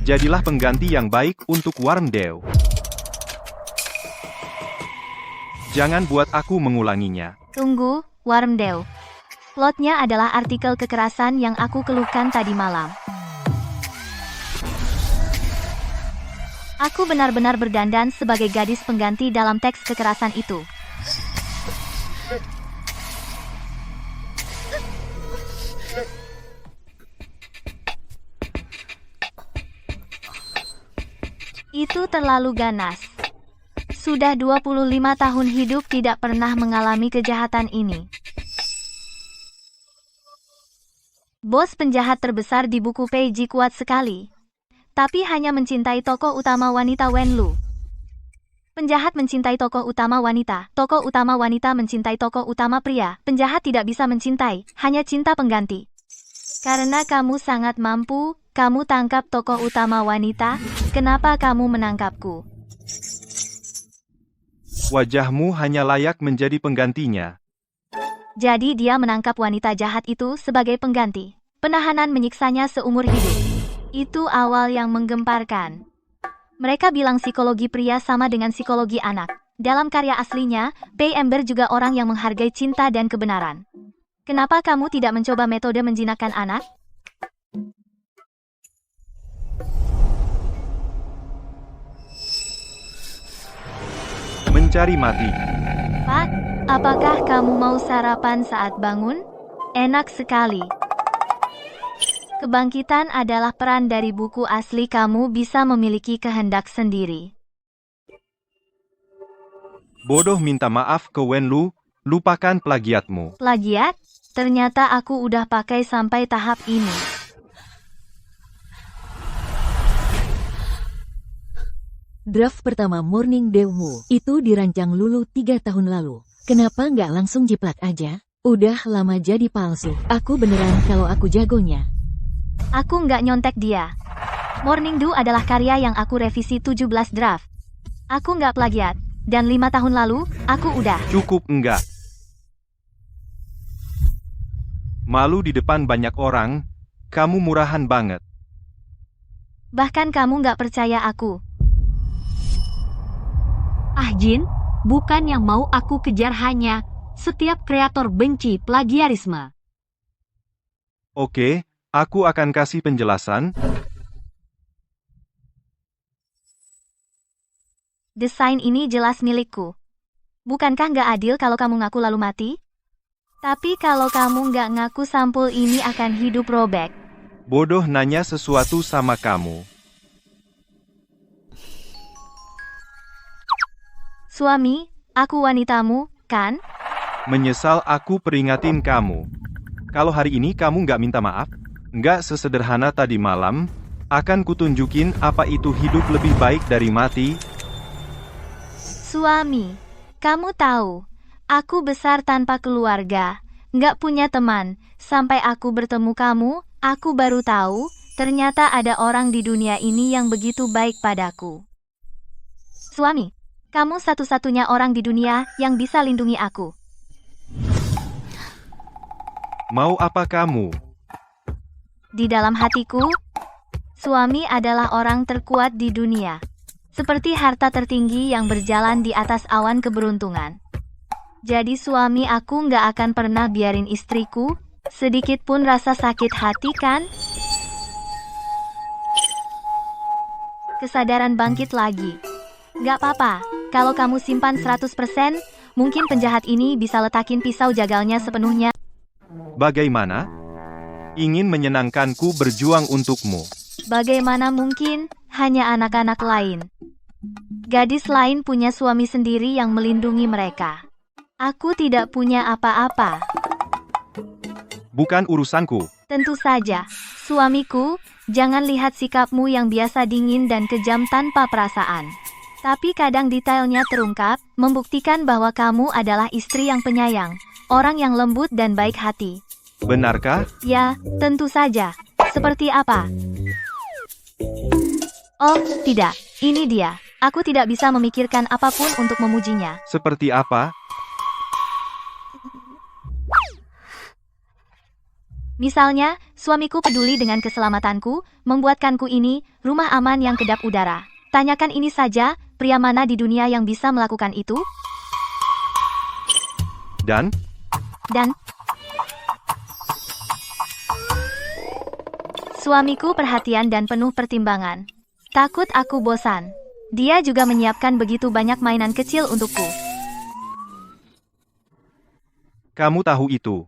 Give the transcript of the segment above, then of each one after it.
Jadilah pengganti yang baik untuk Wormdew. Jangan buat aku mengulanginya. Tunggu, Wormdew. Plotnya adalah artikel kekerasan yang aku keluhkan tadi malam. Aku benar-benar berdandan sebagai gadis pengganti dalam teks kekerasan itu. Itu terlalu ganas. Sudah 25 tahun hidup tidak pernah mengalami kejahatan ini. Bos penjahat terbesar di buku Peiji kuat sekali. Tapi hanya mencintai tokoh utama wanita Wenlu. Penjahat mencintai tokoh utama wanita mencintai tokoh utama pria. Penjahat tidak bisa mencintai, hanya cinta pengganti. Karena kamu sangat mampu, kamu tangkap tokoh utama wanita, kenapa kamu menangkapku? Wajahmu hanya layak menjadi penggantinya. Jadi dia menangkap wanita jahat itu sebagai pengganti. Penahanan menyiksanya seumur hidup. Itu awal yang menggemparkan. Mereka bilang psikologi pria sama dengan psikologi anak. Dalam karya aslinya, Pei Ember juga orang yang menghargai cinta dan kebenaran. Kenapa kamu tidak mencoba metode menjinakkan anak? Mencari mati. Pak, apakah kamu mau sarapan saat bangun? Enak sekali. Kebangkitan adalah peran dari buku asli, kamu bisa memiliki kehendak sendiri. Bodoh minta maaf ke Wenlu, lupakan plagiatmu. Plagiat? Ternyata aku udah pakai sampai tahap ini. Draft pertama Morning Dewmu itu dirancang Lulu 3 tahun lalu. Kenapa nggak langsung jiplak aja? Udah lama jadi palsu. Aku beneran kalau aku jagonya. Aku nggak nyontek dia. Morning Dew adalah karya yang aku revisi 17 draft. Aku nggak plagiat. Dan 5 tahun lalu, aku udah. Cukup enggak? Malu di depan banyak orang, kamu murahan banget. Bahkan kamu nggak percaya aku. Ah Jin, bukan yang mau aku kejar, hanya setiap kreator benci plagiarisme. Oke, aku akan kasih penjelasan. Desain ini jelas milikku. Bukankah nggak adil kalau kamu ngaku lalu mati? Tapi kalau kamu nggak ngaku, sampul ini akan hidup robek. Bodoh nanya sesuatu sama kamu. Suami, aku wanitamu, kan? Menyesal aku peringatin kamu. Kalau hari ini kamu nggak minta maaf, nggak sesederhana tadi malam, akan kutunjukin apa itu hidup lebih baik dari mati. Suami, kamu tahu, aku besar tanpa keluarga, nggak punya teman. Sampai aku bertemu kamu, aku baru tahu, ternyata ada orang di dunia ini yang begitu baik padaku. Suami, kamu satu-satunya orang di dunia yang bisa lindungi aku. Mau apa kamu? Di dalam hatiku, suami adalah orang terkuat di dunia. Seperti harta tertinggi yang berjalan di atas awan keberuntungan. Jadi suami, aku nggak akan pernah biarin istriku sedikit pun rasa sakit hati, kan? Kesadaran bangkit lagi. Nggak apa-apa, kalau kamu simpan 100%, mungkin penjahat ini bisa letakin pisau jagalnya sepenuhnya. Bagaimana? Ingin menyenangkanku berjuang untukmu. Bagaimana mungkin, hanya anak-anak lain. Gadis lain punya suami sendiri yang melindungi mereka. Aku tidak punya apa-apa. Bukan urusanku. Tentu saja, suamiku, jangan lihat sikapmu yang biasa dingin dan kejam tanpa perasaan. Tapi kadang detailnya terungkap, membuktikan bahwa kamu adalah istri yang penyayang, orang yang lembut dan baik hati. Benarkah? Ya, tentu saja. Seperti apa? Oh, tidak. Ini dia. Aku tidak bisa memikirkan apapun untuk memujinya. Seperti apa? Misalnya, suamiku peduli dengan keselamatanku, membuatkanku ini, rumah aman yang kedap udara. Tanyakan ini saja, pria mana di dunia yang bisa melakukan itu? Dan, suamiku perhatian dan penuh pertimbangan. Takut aku bosan. Dia juga menyiapkan begitu banyak mainan kecil untukku. kamu tahu itu.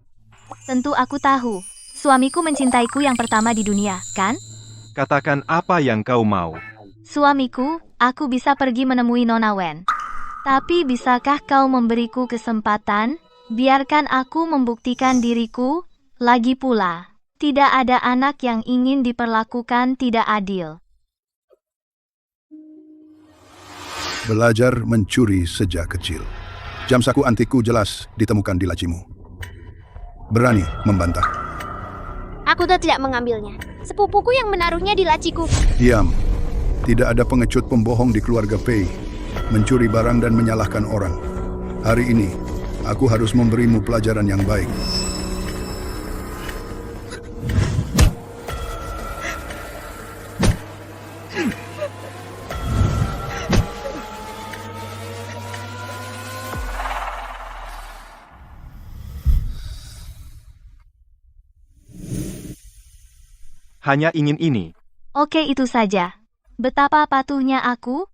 Tentu aku tahu. Suamiku mencintaiku yang pertama di dunia, kan? Katakan apa yang kau mau. Suamiku, aku bisa pergi menemui Nona Wen. Tapi bisakah kau memberiku kesempatan? Biarkan aku membuktikan diriku. Lagi pula, tidak ada anak yang ingin diperlakukan tidak adil. Belajar mencuri sejak kecil. Jam saku antikku jelas ditemukan di lacimu. Berani membantah. Aku tidak mengambilnya. Sepupuku yang menaruhnya di laciku. Diam. Tidak ada pengecut pembohong di keluarga Pei. Mencuri barang dan menyalahkan orang. Hari ini, aku harus memberimu pelajaran yang baik. Hanya ingin ini. Oke, itu saja. Betapa patuhnya aku?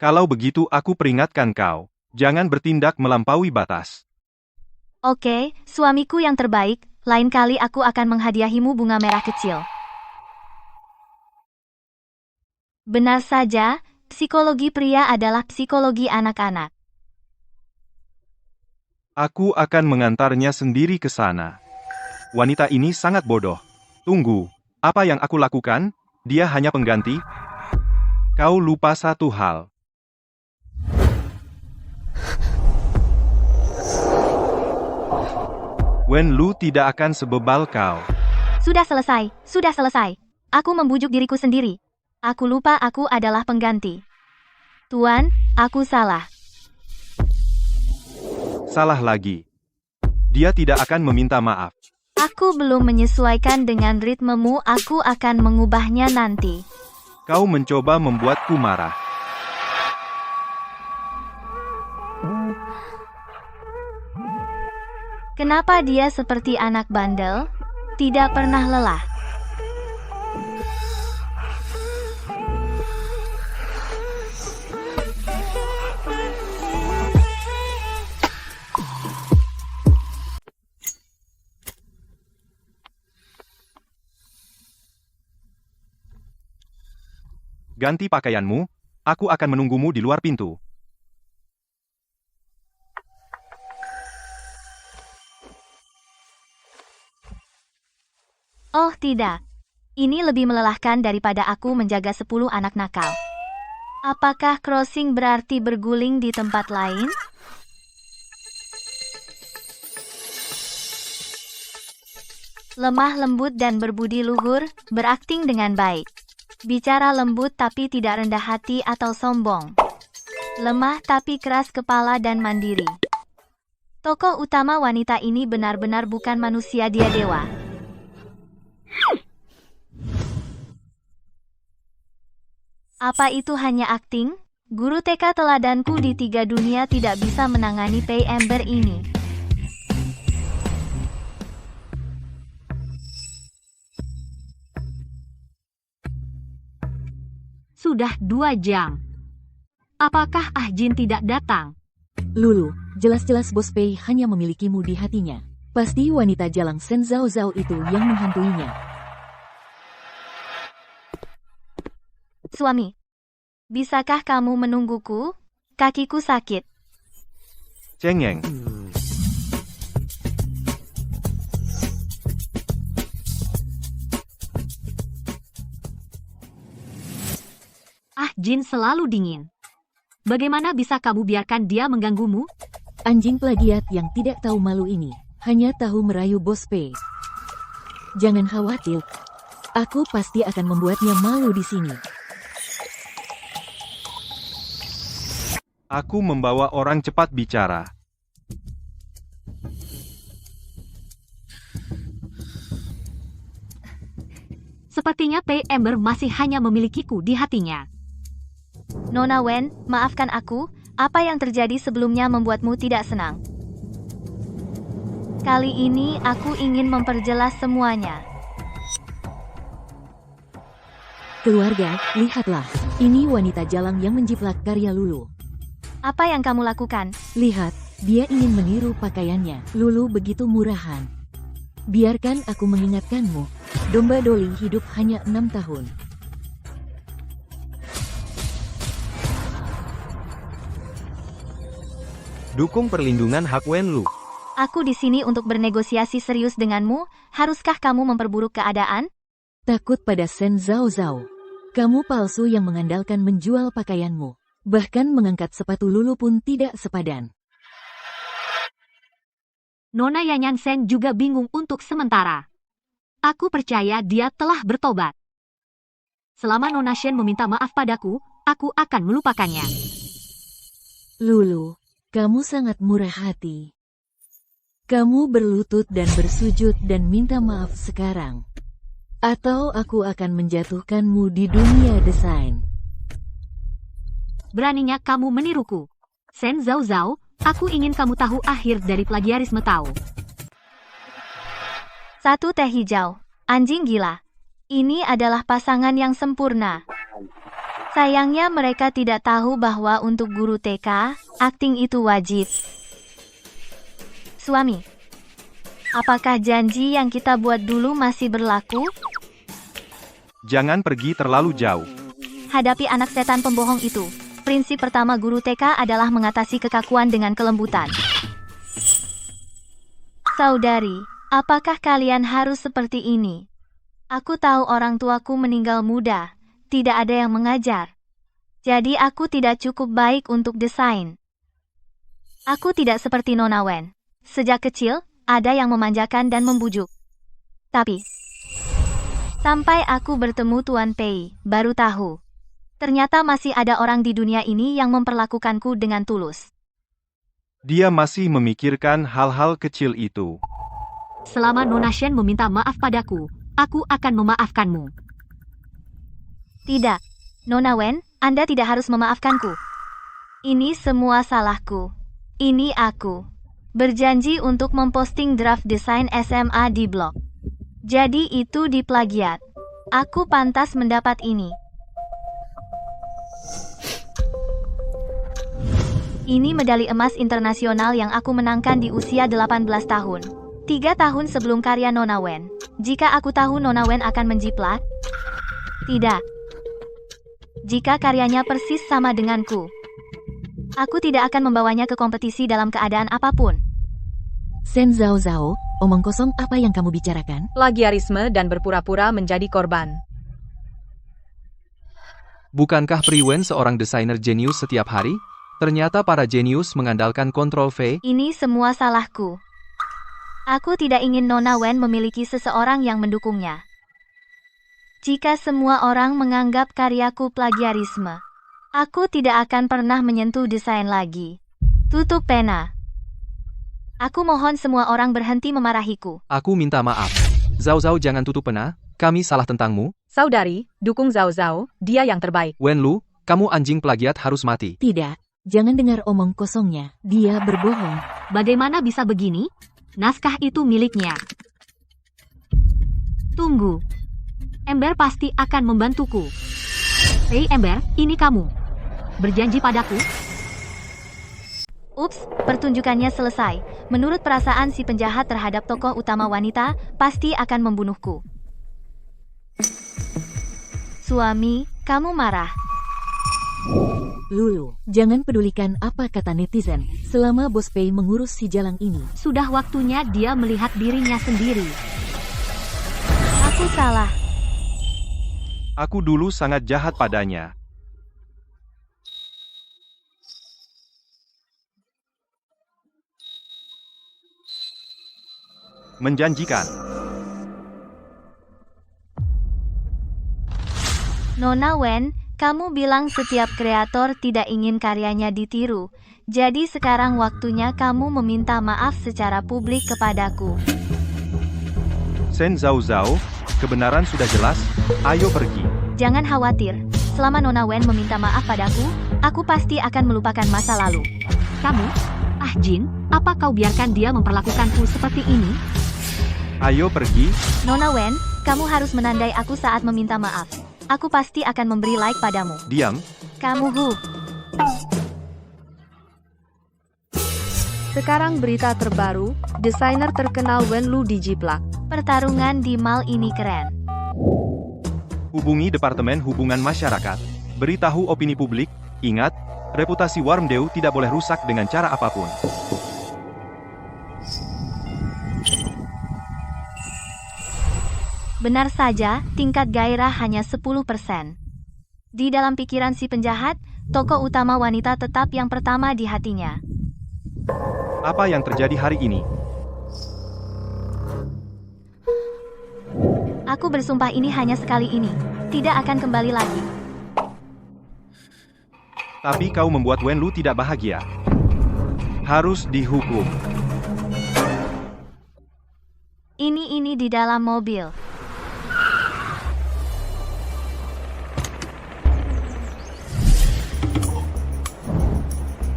Kalau begitu aku peringatkan kau. Jangan bertindak melampaui batas. Oke, suamiku yang terbaik, lain kali aku akan menghadiahimu bunga merah kecil. Benar saja, psikologi pria adalah psikologi anak-anak. Aku akan mengantarnya sendiri ke sana. Wanita ini sangat bodoh. Tunggu, apa yang aku lakukan? Dia hanya pengganti. Kau lupa satu hal. Wen Lu tidak akan sebebal kau. Sudah selesai, sudah selesai. Aku membujuk diriku sendiri. Aku lupa aku adalah pengganti. Tuan, aku salah. Salah lagi. Dia tidak akan meminta maaf. Aku belum menyesuaikan dengan ritmemu, aku akan mengubahnya nanti. Kau mencoba membuatku marah. Kenapa dia seperti anak bandel? Tidak pernah lelah. Ganti pakaianmu, aku akan menunggumu di luar pintu. Oh tidak. Ini lebih melelahkan daripada aku menjaga 10 anak nakal. Apakah crossing berarti berguling di tempat lain? Lemah lembut dan berbudi luhur, berakting dengan baik. Bicara lembut tapi tidak rendah hati atau sombong. Lemah tapi keras kepala dan mandiri. Tokoh utama wanita ini benar-benar bukan manusia, dia dewa. Apa itu hanya akting? Guru TK teladanku di 3 dunia tidak bisa menangani Pei Ember ini. Sudah 2 jam. Apakah Ah Jin tidak datang? Lulu, jelas-jelas Bos Pei hanya memilikimu di hatinya. Pasti wanita jalang Sen Zhao Zhao itu yang menghantuinya. Suami, bisakah kamu menungguku? Kakiku sakit. Cengeng. Ah Jin selalu dingin. Bagaimana bisa kamu biarkan dia mengganggumu? Anjing plagiat yang tidak tahu malu ini, hanya tahu merayu Bos Pei. Jangan khawatir, aku pasti akan membuatnya malu di sini. Aku membawa orang cepat bicara. Sepertinya Pei Ember masih hanya memilikiku di hatinya. Nona Wen, maafkan aku, apa yang terjadi sebelumnya membuatmu tidak senang. Kali ini aku ingin memperjelas semuanya. Keluarga, lihatlah. Ini wanita jalang yang menjiplak karya Lulu. Apa yang kamu lakukan? Lihat, dia ingin meniru pakaiannya. Lulu begitu murahan. Biarkan aku mengingatkanmu. Domba Dolly hidup hanya 6 tahun. Dukung perlindungan hak Wenlu. Aku di sini untuk bernegosiasi serius denganmu. Haruskah kamu memperburuk keadaan? Takut pada Shen Zhao Zhao. Kamu palsu yang mengandalkan menjual pakaianmu. Bahkan mengangkat sepatu Lulu pun tidak sepadan. Nona Yanyan Shen juga bingung untuk sementara. Aku percaya dia telah bertobat. Selama Nona Shen meminta maaf padaku, aku akan melupakannya. Lulu, kamu sangat murah hati. Kamu berlutut dan bersujud dan minta maaf sekarang. Atau aku akan menjatuhkanmu di dunia desain. Beraninya kamu meniruku. Shen Zhao Zhao, aku ingin kamu tahu akhir dari plagiarisme Tao. 1 teh hijau. Anjing gila. Ini adalah pasangan yang sempurna. Sayangnya mereka tidak tahu bahwa untuk guru TK, akting itu wajib. Suami, apakah janji yang kita buat dulu masih berlaku? Jangan pergi terlalu jauh. Hadapi anak setan pembohong itu. Prinsip pertama guru TK adalah mengatasi kekakuan dengan kelembutan. Saudari, apakah kalian harus seperti ini? Aku tahu orang tuaku meninggal muda, tidak ada yang mengajar. Jadi aku tidak cukup baik untuk desain. Aku tidak seperti Nona Wen. Sejak kecil, ada yang memanjakan dan membujuk. Tapi, sampai aku bertemu Tuan Pei, baru tahu. Ternyata masih ada orang di dunia ini yang memperlakukanku dengan tulus. Dia masih memikirkan hal-hal kecil itu. Selama Nona Shen meminta maaf padaku, aku akan memaafkanmu. Tidak, Nona Wen, Anda tidak harus memaafkanku. Ini semua salahku. Ini aku. Berjanji untuk memposting draft desain SMA di blog. Jadi itu diplagiat. Aku pantas mendapat ini. Ini medali emas internasional yang aku menangkan di usia 18 tahun. 3 tahun sebelum karya Nona Wen. Jika aku tahu Nona Wen akan menjiplak? Tidak. Jika karyanya persis sama denganku, aku tidak akan membawanya ke kompetisi dalam keadaan apapun. Shen Zhao Zhao, omong kosong apa yang kamu bicarakan? Plagiarisme dan berpura-pura menjadi korban. Bukankah Priwen seorang desainer jenius setiap hari? Ternyata para jenius mengandalkan kontrol V. Ini semua salahku. Aku tidak ingin Nona Wen memiliki seseorang yang mendukungnya. Jika semua orang menganggap karyaku plagiarisme, aku tidak akan pernah menyentuh desain lagi. Tutup pena. Aku mohon semua orang berhenti memarahiku. Aku minta maaf. Zhao Zhao jangan tutup pena, kami salah tentangmu. Saudari, dukung Zhao Zhao, dia yang terbaik. Wenlu, kamu anjing plagiat harus mati. Tidak, jangan dengar omong kosongnya. Dia berbohong. Bagaimana bisa begini? Naskah itu miliknya. Tunggu. Ember pasti akan membantuku. Hei Ember, ini kamu. Berjanji padaku? Ups, pertunjukannya selesai. Menurut perasaan si penjahat terhadap tokoh utama wanita, pasti akan membunuhku. Suami, kamu marah. Lulu, jangan pedulikan apa kata netizen. Selama Bos Pei mengurus si jalang ini. Sudah waktunya dia melihat dirinya sendiri. Aku salah. Aku dulu sangat jahat padanya. Menjanjikan. Nona Wen, kamu bilang setiap kreator tidak ingin karyanya ditiru. Jadi sekarang waktunya kamu meminta maaf secara publik kepadaku. Shen Zhao Zhao, Kebenaran sudah jelas, ayo pergi. Jangan khawatir, selama Nona Wen meminta maaf padaku, aku pasti akan melupakan masa lalu. Kamu? Ah Jin, apa kau biarkan dia memperlakukanku seperti ini? Ayo pergi. Nona Wen, kamu harus menandai aku saat meminta maaf. Aku pasti akan memberi like padamu. Diam. Kamu Hu. Sekarang berita terbaru, desainer terkenal Wenlu dijiplak. Pertarungan di mall ini keren. Hubungi Departemen Hubungan Masyarakat. Beritahu opini publik. Ingat, reputasi Wormdew tidak boleh rusak dengan cara apapun. Benar saja, tingkat gairah hanya 10%. Di dalam pikiran si penjahat, tokoh utama wanita tetap yang pertama di hatinya. Apa yang terjadi hari ini? Aku bersumpah ini hanya sekali ini. Tidak akan kembali lagi. Tapi kau membuat Wenlu tidak bahagia. Harus dihukum. Ini di dalam mobil.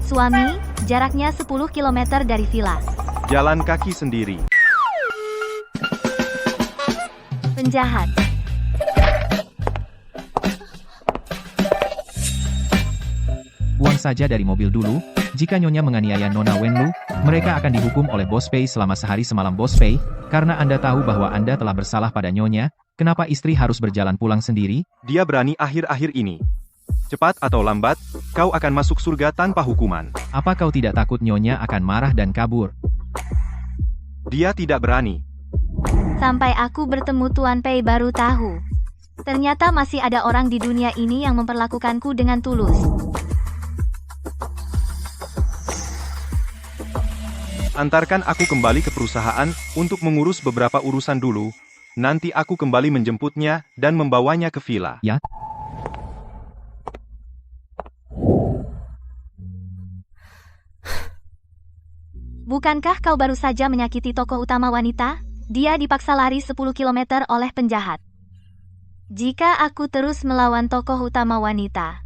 Suami, jaraknya 10 km dari villa. Jalan kaki sendiri. Penjahat. Buang saja dari mobil dulu. Jika Nyonya menganiaya Nona Wenlu, mereka akan dihukum oleh Bos Pei selama sehari semalam. Bos Pei, karena Anda tahu bahwa Anda telah bersalah pada Nyonya, kenapa istri harus berjalan pulang sendiri? Dia berani akhir-akhir ini. Cepat atau lambat, kau akan masuk surga tanpa hukuman. Apa kau tidak takut Nyonya akan marah dan kabur? Dia tidak berani. Sampai aku bertemu Tuan Pei baru tahu. Ternyata masih ada orang di dunia ini yang memperlakukanku dengan tulus. Antarkan aku kembali ke perusahaan untuk mengurus beberapa urusan dulu. Nanti aku kembali menjemputnya dan membawanya ke villa. Ya. Bukankah kau baru saja menyakiti tokoh utama wanita? Dia dipaksa lari 10 km oleh penjahat. Jika aku terus melawan tokoh utama wanita,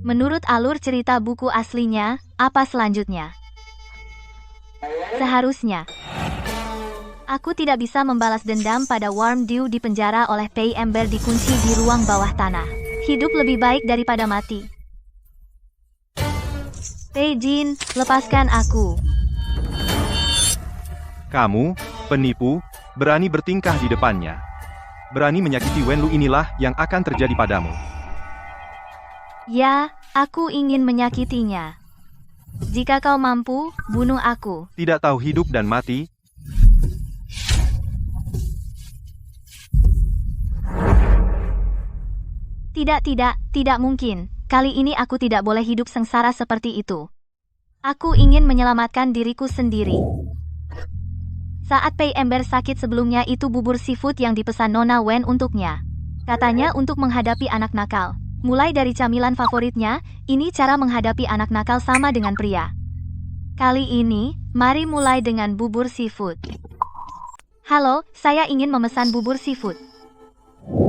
menurut alur cerita buku aslinya, apa selanjutnya? Seharusnya, aku tidak bisa membalas dendam pada Wormdew di penjara oleh Pei Ember dikunci di ruang bawah tanah. Hidup lebih baik daripada mati. Pei Jin, lepaskan aku. Kamu, penipu, berani bertingkah di depannya. Berani menyakiti Wenlu, inilah yang akan terjadi padamu. Ya, aku ingin menyakitinya. Jika kau mampu, bunuh aku. Tidak tahu hidup dan mati. Tidak mungkin. Kali ini aku tidak boleh hidup sengsara seperti itu. Aku ingin menyelamatkan diriku sendiri. Saat Pei Ember sakit sebelumnya itu bubur seafood yang dipesan Nona Wen untuknya. Katanya untuk menghadapi anak nakal. Mulai dari camilan favoritnya, ini cara menghadapi anak nakal sama dengan pria. Kali ini, mari mulai dengan bubur seafood. Halo, saya ingin memesan bubur seafood.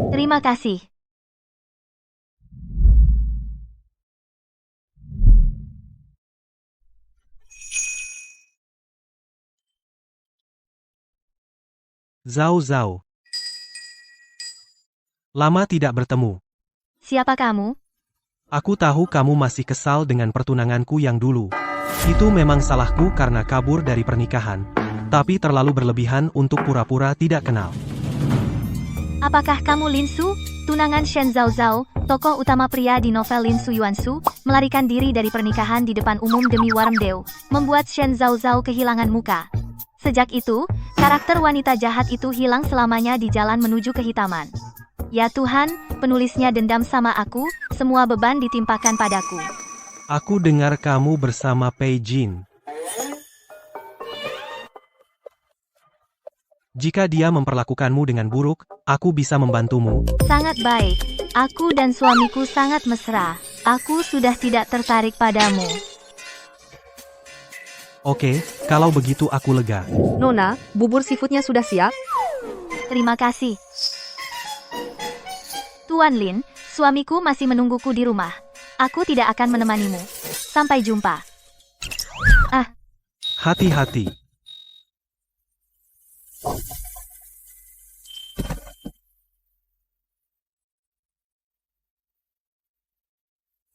Terima kasih. Zhao Zhao. Lama tidak bertemu. Siapa kamu? Aku tahu kamu masih kesal dengan pertunanganku yang dulu. Itu memang salahku karena kabur dari pernikahan. Tapi terlalu berlebihan untuk pura-pura tidak kenal. Apakah kamu Lin Su? Tunangan Shen Zhao Zhao, tokoh utama pria di novel Lin Su Yuan Su, melarikan diri dari pernikahan di depan umum demi Wormdew, membuat Shen Zhao Zhao kehilangan muka. Sejak itu, karakter wanita jahat itu hilang selamanya di jalan menuju kehitaman. Ya Tuhan, penulisnya dendam sama aku, semua beban ditimpakan padaku. Aku dengar kamu bersama Pei Jin. Jika dia memperlakukanmu dengan buruk, aku bisa membantumu. Sangat baik. Aku dan suamiku sangat mesra. Aku sudah tidak tertarik padamu. Oke, kalau begitu aku lega. Nona, bubur seafoodnya sudah siap? Terima kasih. Tuan Lin, suamiku masih menungguku di rumah. Aku tidak akan menemanimu. Sampai jumpa. Hati-hati.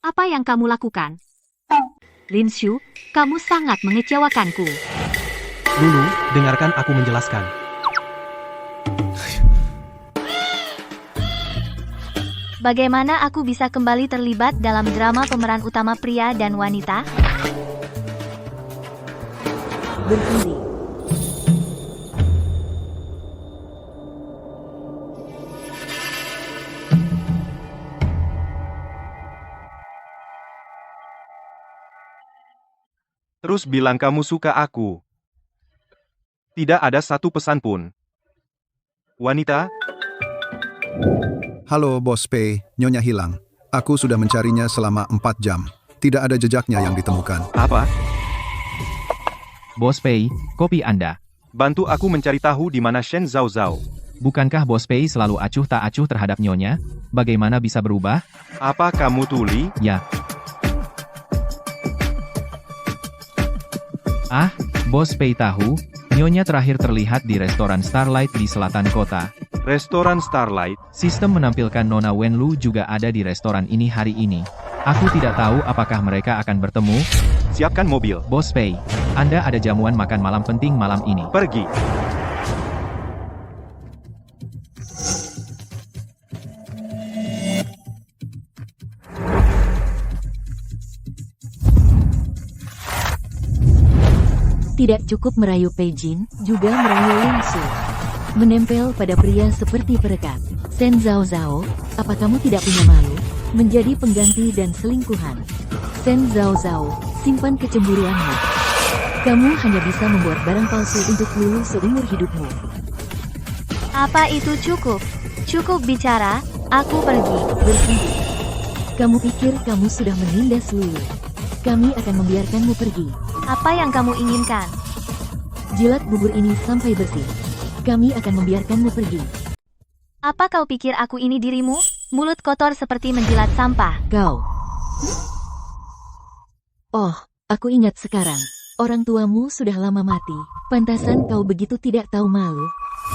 Apa yang kamu lakukan? Lin Shu, kamu sangat mengecewakanku. Lulu, dengarkan aku menjelaskan. Bagaimana aku bisa kembali terlibat dalam drama pemeran utama pria dan wanita? Berhenti. Terus bilang kamu suka aku. Tidak ada satu pesan pun. Wanita, Halo Bos Pei, Nyonya hilang. Aku sudah mencarinya selama 4 jam. Tidak ada jejaknya yang ditemukan. apa? Bos Pei, kopi Anda. Bantu aku mencari tahu di mana Shen Zhao Zhao. Bukankah Bos Pei selalu acuh tak acuh terhadap nyonya? Bagaimana bisa berubah? Apa kamu tuli? Ya. Ah, Bos Pei tahu, nyonya terakhir terlihat di restoran Starlight di selatan kota. Restoran Starlight. Sistem menampilkan Nona Wenlu juga ada di restoran ini hari ini. Aku tidak tahu apakah mereka akan bertemu. Siapkan mobil. Bos Pei, Anda ada jamuan makan malam penting malam ini. Pergi. Tidak cukup merayu Pei Jin, juga merayu Lin Shu. Menempel pada pria seperti perekat. Shen Zhao Zhao, apa kamu tidak punya malu? Menjadi pengganti dan selingkuhan. Shen Zhao Zhao, simpan kecemburuanmu. Kamu hanya bisa membuat barang palsu untuk Lulu seumur hidupmu. Apa itu cukup? Cukup bicara, aku pergi. Berhenti. Kamu pikir kamu sudah menindas Lulu? Kami akan membiarkanmu pergi. Apa yang kamu inginkan? Jilat bubur ini sampai bersih. Kami akan membiarkanmu pergi. Apa kau pikir aku ini dirimu? Mulut kotor seperti menjilat sampah. Kau. Oh, aku ingat sekarang. Orang tuamu sudah lama mati. Pantasan kau begitu tidak tahu malu.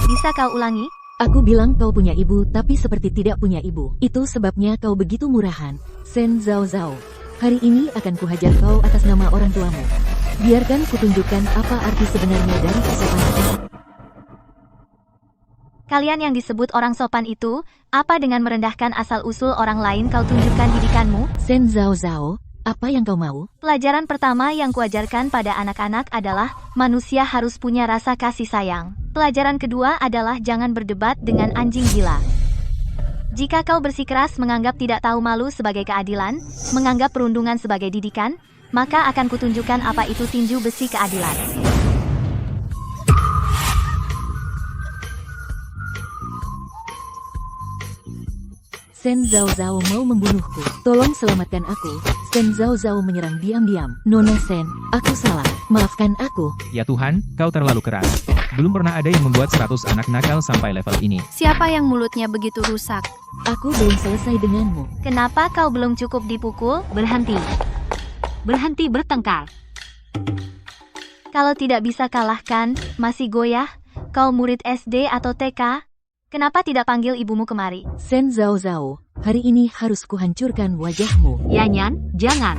Bisa kau ulangi? Aku bilang kau punya ibu tapi seperti tidak punya ibu. Itu sebabnya kau begitu murahan. Shen Zhao Zhao. Hari ini akan kuhajar kau atas nama orang tuamu. Biarkan kutunjukkan apa arti sebenarnya dari kesopanan. Kalian yang disebut orang sopan itu, apa dengan merendahkan asal-usul orang lain kau tunjukkan didikanmu? Shen Zhao Zhao, apa yang kau mau? Pelajaran pertama yang kuajarkan pada anak-anak adalah, manusia harus punya rasa kasih sayang. Pelajaran kedua adalah jangan berdebat dengan anjing gila. Jika kau bersikeras menganggap tidak tahu malu sebagai keadilan, menganggap perundungan sebagai didikan, maka akan kutunjukkan apa itu tinju besi keadilan. Shen Zhao Zhao mau membunuhku. Tolong selamatkan aku. Shen Zhao Zhao menyerang diam-diam. Nona Shen, aku salah. Maafkan aku. Ya Tuhan, kau terlalu keras. Belum pernah ada yang membuat 100 anak nakal sampai level ini. Siapa yang mulutnya begitu rusak? Aku belum selesai denganmu. Kenapa kau belum cukup dipukul? Berhenti. Berhenti bertengkar. Kalau tidak bisa kalahkan, masih goyah? Kau murid SD atau TK? Kenapa tidak panggil ibumu kemari? Shen Zhao Zhao, hari ini harus kuhancurkan wajahmu. Yanyan, jangan.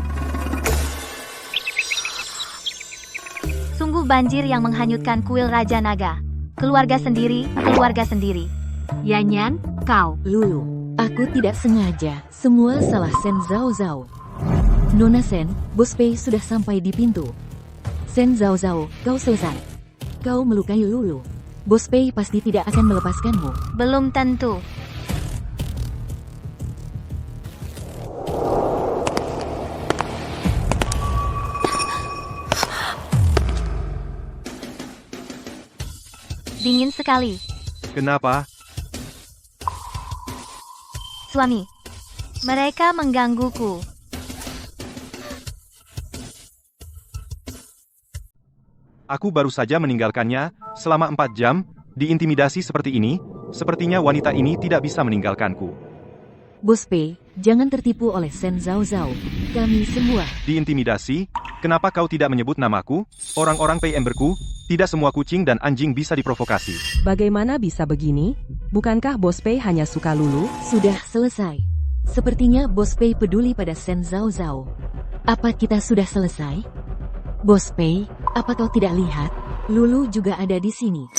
Sungguh banjir yang menghanyutkan kuil Raja Naga. Keluarga sendiri, keluarga sendiri. Yanyan, kau. Lulu, aku tidak sengaja. Semua salah Shen Zhao Zhao. Nona Shen, Bos Pei sudah sampai di pintu. Shen Zhao Zhao, kau selesai. Kau melukai Lulu. Bos Pei pasti tidak akan melepaskanmu. Belum tentu. Dingin sekali. Kenapa? Suami. Mereka menggangguku. Aku baru saja meninggalkannya, selama 4 jam, diintimidasi seperti ini, sepertinya wanita ini tidak bisa meninggalkanku. Bos Pei, jangan tertipu oleh Shen Zhao Zhao. Kami semua. Diintimidasi? Kenapa kau tidak menyebut namaku? Orang-orang Pei Emberku, tidak semua kucing dan anjing bisa diprovokasi. Bagaimana bisa begini? Bukankah Bos Pei hanya suka Lulu? Sudah selesai. Sepertinya Bos Pei peduli pada Shen Zhao Zhao. Apa kita sudah selesai? Bos Pei, apa kau tidak lihat? Lulu juga ada di sini.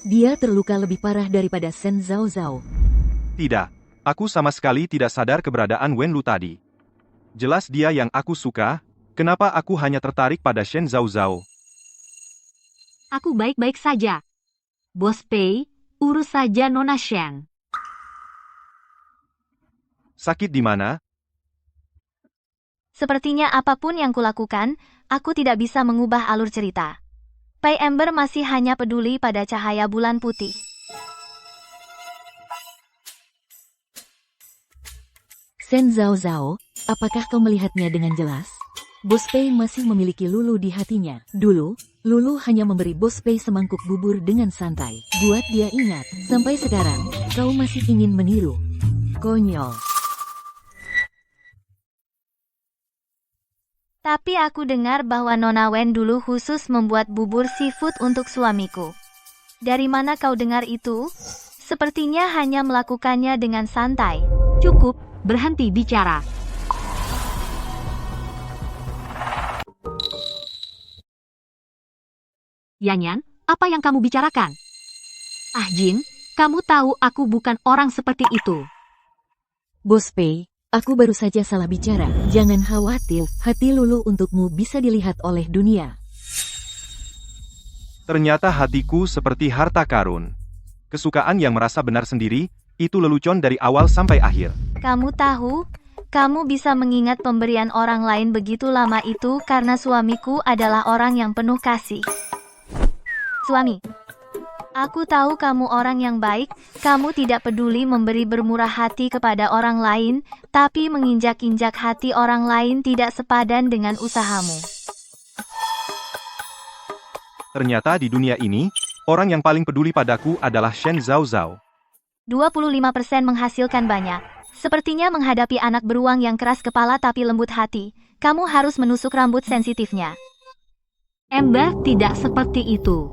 Dia terluka lebih parah daripada Shen Zhao Zhao. Tidak, aku sama sekali tidak sadar keberadaan Wenlu tadi. Jelas dia yang aku suka, kenapa aku hanya tertarik pada Shen Zhao Zhao? Aku baik-baik saja. Bos Pei, urus saja Nona Shen. Sakit di mana? Sepertinya apapun yang kulakukan, aku tidak bisa mengubah alur cerita. Pei Ember masih hanya peduli pada cahaya bulan putih. Shen Zhao Zhao, apakah kau melihatnya dengan jelas? Bos Pei masih memiliki Lulu di hatinya. Dulu, Lulu hanya memberi Bos Pei semangkuk bubur dengan santai. Buat dia ingat, sampai sekarang, kau masih ingin meniru. Konyol. Tapi aku dengar bahwa Nona Wen dulu khusus membuat bubur seafood untuk suamiku. Dari mana kau dengar itu? Sepertinya hanya melakukannya dengan santai. Cukup, berhenti bicara. Yanyan, apa yang kamu bicarakan? Ah Jin, kamu tahu aku bukan orang seperti itu. Bos Pei, aku baru saja salah bicara. Jangan khawatir, hati Lulu untukmu bisa dilihat oleh dunia. Ternyata hatiku seperti harta karun. Kesukaan yang merasa benar sendiri, itu lelucon dari awal sampai akhir. Kamu tahu, kamu bisa mengingat pemberian orang lain begitu lama itu karena suamiku adalah orang yang penuh kasih. Suami, aku tahu kamu orang yang baik, kamu tidak peduli memberi bermurah hati kepada orang lain, tapi menginjak-injak hati orang lain tidak sepadan dengan usahamu. Ternyata di dunia ini, orang yang paling peduli padaku adalah Shen Zhao Zhao. 25% menghasilkan banyak. Sepertinya menghadapi anak beruang yang keras kepala tapi lembut hati, kamu harus menusuk rambut sensitifnya. Ember tidak seperti itu.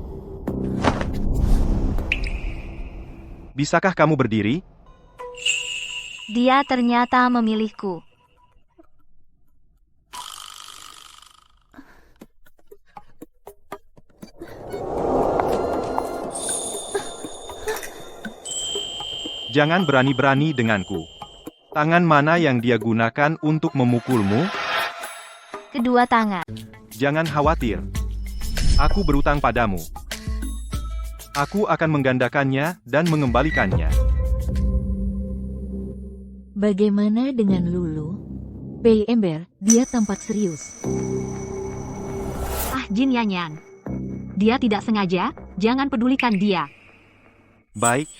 Bisakah kamu berdiri? Dia ternyata memilihku. Jangan berani-berani denganku. Tangan mana yang dia gunakan untuk memukulmu? Kedua tangan. Jangan khawatir. Aku berutang padamu. Aku akan menggandakannya dan mengembalikannya. Bagaimana dengan Lulu? Pei Ember, dia tampak serius. Ah Jin Yanyan. Dia tidak sengaja, jangan pedulikan dia. Baik.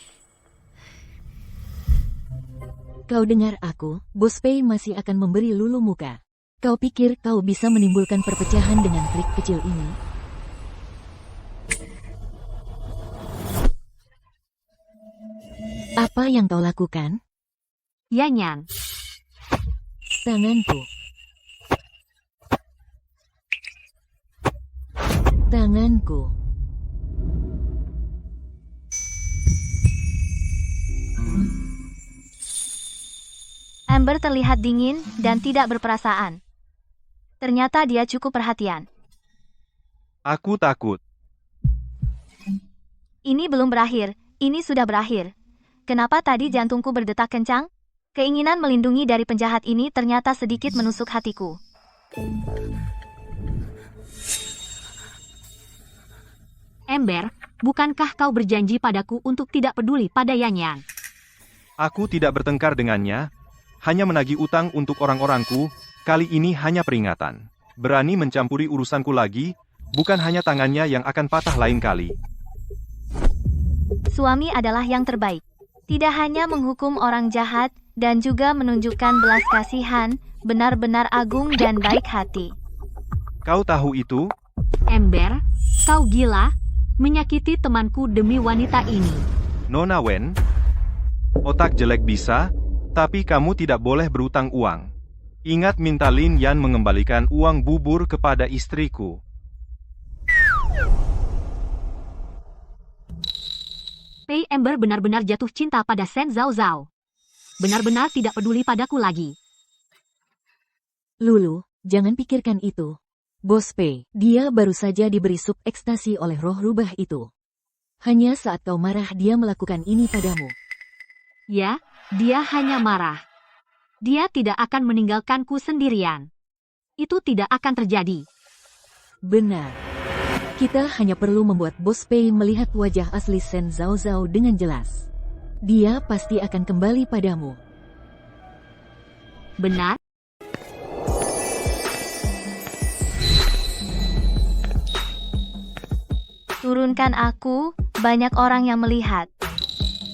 Kau dengar aku, Bos Pei masih akan memberi Lulu muka. Kau pikir kau bisa menimbulkan perpecahan dengan trik kecil ini? Apa yang kau lakukan? Yanyan. Tanganku. Tanganku. Amber terlihat dingin dan tidak berperasaan. Ternyata dia cukup perhatian. Aku takut. Ini belum berakhir, ini sudah berakhir. Kenapa tadi jantungku berdetak kencang? Keinginan melindungi dari penjahat ini ternyata sedikit menusuk hatiku. Ember, bukankah kau berjanji padaku untuk tidak peduli pada Yanyan? Aku tidak bertengkar dengannya, hanya menagih utang untuk orang-orangku, kali ini hanya peringatan. Berani mencampuri urusanku lagi, bukan hanya tangannya yang akan patah lain kali. Suami adalah yang terbaik. Tidak hanya menghukum orang jahat, dan juga menunjukkan belas kasihan, benar-benar agung dan baik hati. Kau tahu itu? Ember, kau gila, menyakiti temanku demi wanita ini. Nona Wen, otak jelek bisa, Tapi kamu tidak boleh berutang uang. Ingat minta Lin Yan mengembalikan uang bubur kepada istriku. Pei Ember benar-benar jatuh cinta pada Shen Zhao Zhao. Benar-benar tidak peduli padaku lagi. Lulu, jangan pikirkan itu. Bos Pei, dia baru saja diberi sup ekstasi oleh roh rubah itu. Hanya saat kau marah dia melakukan ini padamu. Ya, dia hanya marah. Dia tidak akan meninggalkanku sendirian. Itu tidak akan terjadi. Benar. Kita hanya perlu membuat Bos Pei melihat wajah asli Shen Zhao Zhao dengan jelas. Dia pasti akan kembali padamu. Benar? Turunkan aku, banyak orang yang melihat.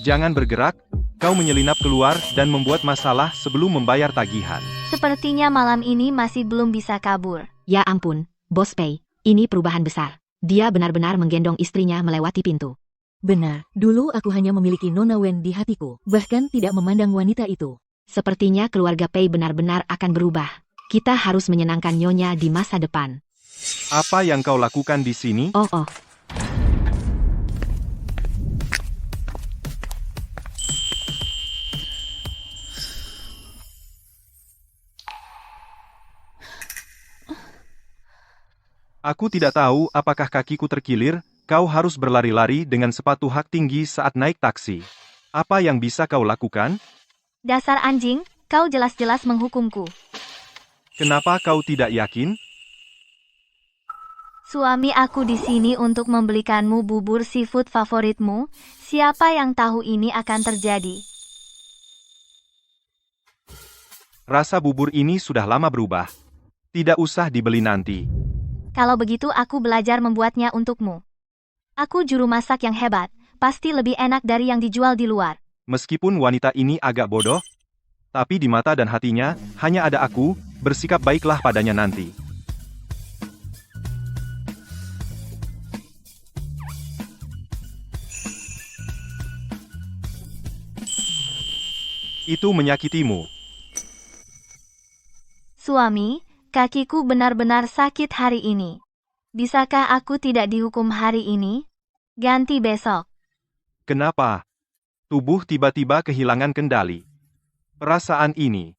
Jangan bergerak, kau menyelinap keluar dan membuat masalah sebelum membayar tagihan. Sepertinya malam ini masih belum bisa kabur. Ya ampun, Bos Pei, ini perubahan besar. Dia benar-benar menggendong istrinya melewati pintu. Benar, dulu aku hanya memiliki Nona Wen di hatiku, bahkan tidak memandang wanita itu. Sepertinya keluarga Pei benar-benar akan berubah. Kita harus menyenangkan Nyonya di masa depan. Apa yang kau lakukan di sini? Oh. Aku tidak tahu apakah kakiku terkilir, kau harus berlari-lari dengan sepatu hak tinggi saat naik taksi. Apa yang bisa kau lakukan? Dasar anjing, kau jelas-jelas menghukumku. Kenapa kau tidak yakin? Suami aku di sini untuk membelikanmu bubur seafood favoritmu. Siapa yang tahu ini akan terjadi? Rasa bubur ini sudah lama berubah. Tidak usah dibeli nanti. Kalau begitu aku belajar membuatnya untukmu. Aku juru masak yang hebat, pasti lebih enak dari yang dijual di luar. Meskipun wanita ini agak bodoh, tapi di mata dan hatinya, hanya ada aku, bersikap baiklah padanya nanti. Itu menyakitimu. Suami, kakiku benar-benar sakit hari ini. Bisakah aku tidak dihukum hari ini? Ganti besok. Kenapa? Tubuh tiba-tiba kehilangan kendali. Perasaan ini,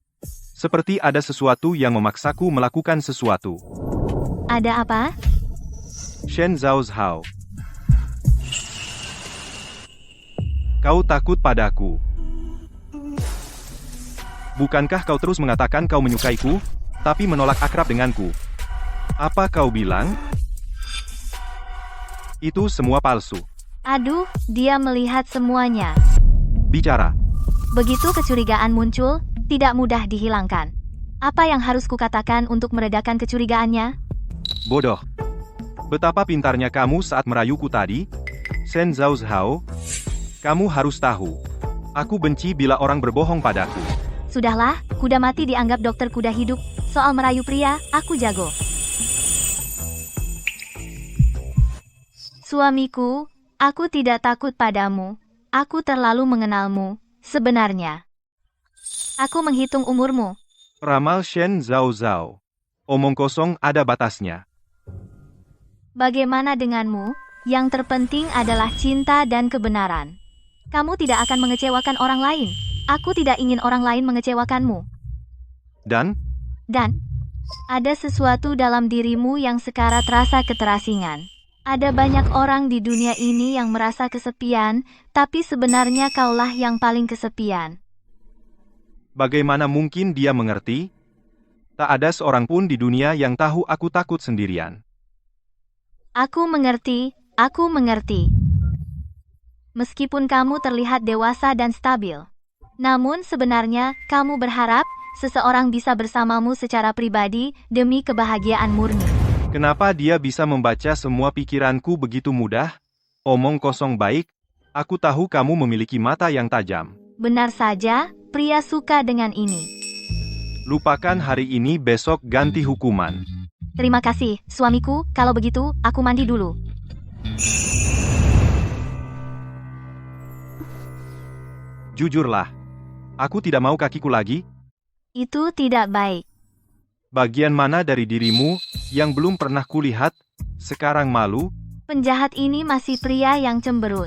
seperti ada sesuatu yang memaksaku melakukan sesuatu. Ada apa? Shen Zhao Zhao. Kau takut padaku. Bukankah kau terus mengatakan kau menyukaiku, tapi menolak akrab denganku? Apa kau bilang? Itu semua palsu. Aduh, dia melihat semuanya. Bicara. Begitu kecurigaan muncul, tidak mudah dihilangkan. Apa yang harus kukatakan untuk meredakan kecurigaannya? Bodoh. Betapa pintarnya kamu saat merayuku tadi, Shen Zhao Zhao. Kamu harus tahu. Aku benci bila orang berbohong padaku. Sudahlah, kuda mati dianggap dokter kuda hidup. Soal merayu pria, aku jago. Suamiku, aku tidak takut padamu. Aku terlalu mengenalmu, sebenarnya. Aku menghitung umurmu. Ramal Shen Zhao Zhao. Omong kosong ada batasnya. Bagaimana denganmu? Yang terpenting adalah cinta dan kebenaran. Kamu tidak akan mengecewakan orang lain. Aku tidak ingin orang lain mengecewakanmu. Dan, ada sesuatu dalam dirimu yang sekarang terasa keterasingan. Ada banyak orang di dunia ini yang merasa kesepian, tapi sebenarnya kaulah yang paling kesepian. Bagaimana mungkin dia mengerti? Tak ada seorang pun di dunia yang tahu aku takut sendirian. Aku mengerti, aku mengerti. Meskipun kamu terlihat dewasa dan stabil. Namun sebenarnya, kamu berharap seseorang bisa bersamamu secara pribadi demi kebahagiaan murni. Kenapa dia bisa membaca semua pikiranku begitu mudah? Omong kosong baik, aku tahu kamu memiliki mata yang tajam. Benar saja, pria suka dengan ini. Lupakan hari ini, besok ganti hukuman. Terima kasih, suamiku. Kalau begitu, aku mandi dulu. Jujurlah. Aku tidak mau kakiku lagi. Itu tidak baik. Bagian mana dari dirimu yang belum pernah kulihat, sekarang malu? Penjahat ini masih pria yang cemberut.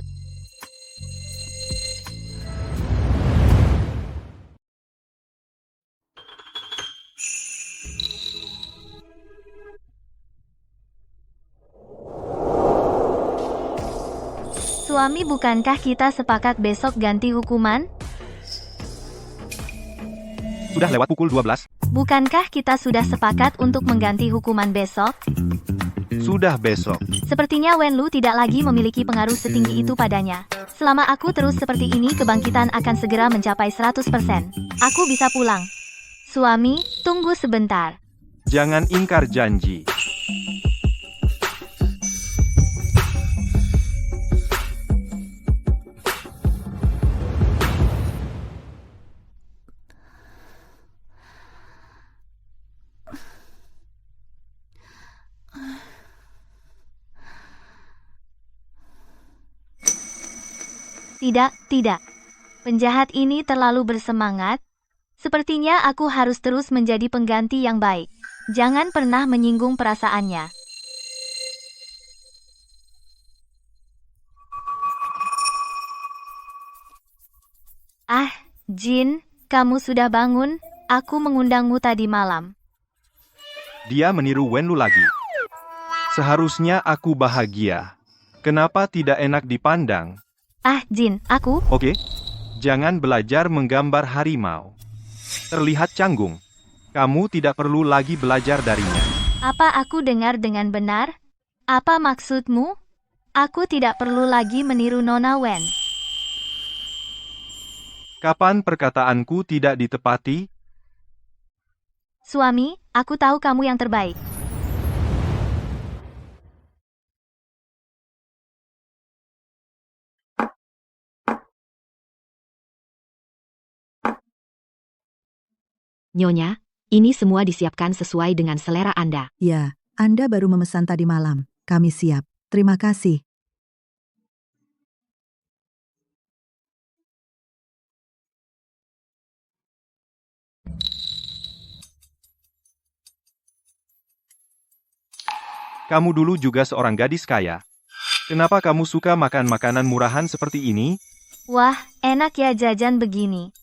Suami, bukankah kita sepakat besok ganti hukuman? Sudah lewat pukul 12. Bukankah kita sudah sepakat untuk mengganti hukuman besok? Sudah besok. Sepertinya Wenlu tidak lagi memiliki pengaruh setinggi itu padanya. Selama aku terus seperti ini, kebangkitan akan segera mencapai 100%. Aku bisa pulang. Suami, tunggu sebentar. Jangan ingkar janji. Tidak. Penjahat ini terlalu bersemangat. Sepertinya aku harus terus menjadi pengganti yang baik. Jangan pernah menyinggung perasaannya. Ah, Jin, kamu sudah bangun? Aku mengundangmu tadi malam. Dia meniru Wenlu lagi. Seharusnya aku bahagia. Kenapa tidak enak dipandang? Ah, Jin, aku... Oke. Jangan belajar menggambar harimau. Terlihat canggung. Kamu tidak perlu lagi belajar darinya. Apa aku dengar dengan benar? Apa maksudmu? Aku tidak perlu lagi meniru Nona Wen. Kapan perkataanku tidak ditepati? Suami, aku tahu kamu yang terbaik. Nyonya, ini semua disiapkan sesuai dengan selera Anda. Ya, Anda baru memesan tadi malam. Kami siap. Terima kasih. Kamu dulu juga seorang gadis kaya. Kenapa kamu suka makan makanan murahan seperti ini? Wah, enak ya jajan begini.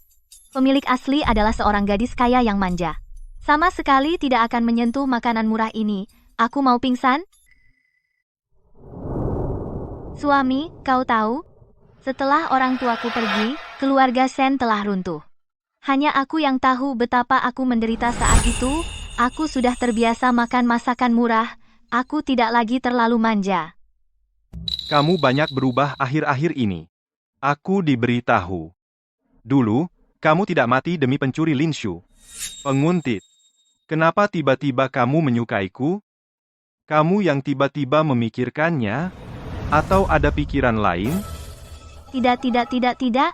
Pemilik asli adalah seorang gadis kaya yang manja. Sama sekali tidak akan menyentuh makanan murah ini. Aku mau pingsan? Suami, kau tahu? Setelah orang tuaku pergi, keluarga Sen telah runtuh. Hanya aku yang tahu betapa aku menderita saat itu. Aku sudah terbiasa makan masakan murah. Aku tidak lagi terlalu manja. Kamu banyak berubah akhir-akhir ini. Aku diberitahu. Dulu, kamu tidak mati demi pencuri Linshu. Penguntit. Kenapa tiba-tiba kamu menyukaiku? Kamu yang tiba-tiba memikirkannya? Atau ada pikiran lain? Tidak.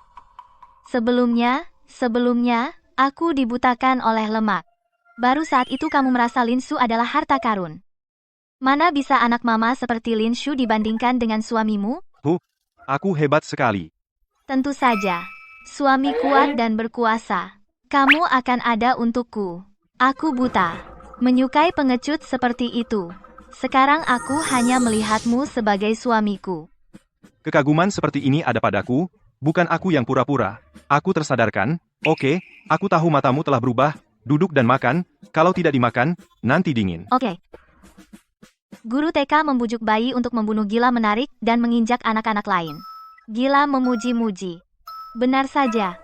Sebelumnya, aku dibutakan oleh lemak. Baru saat itu kamu merasa Linshu adalah harta karun. Mana bisa anak mama seperti Linshu dibandingkan dengan suamimu? Aku hebat sekali. Tentu saja. Suami kuat dan berkuasa. Kamu akan ada untukku. Aku buta. Menyukai pengecut seperti itu. Sekarang aku hanya melihatmu sebagai suamiku. Kekaguman seperti ini ada padaku, bukan aku yang pura-pura. Aku tersadarkan. Oke, aku tahu matamu telah berubah. Duduk dan makan. Kalau tidak dimakan, nanti dingin. Oke. Guru TK membujuk bayi untuk membunuh Gila menarik dan menginjak anak-anak lain. Gila memuji-muji. Benar saja.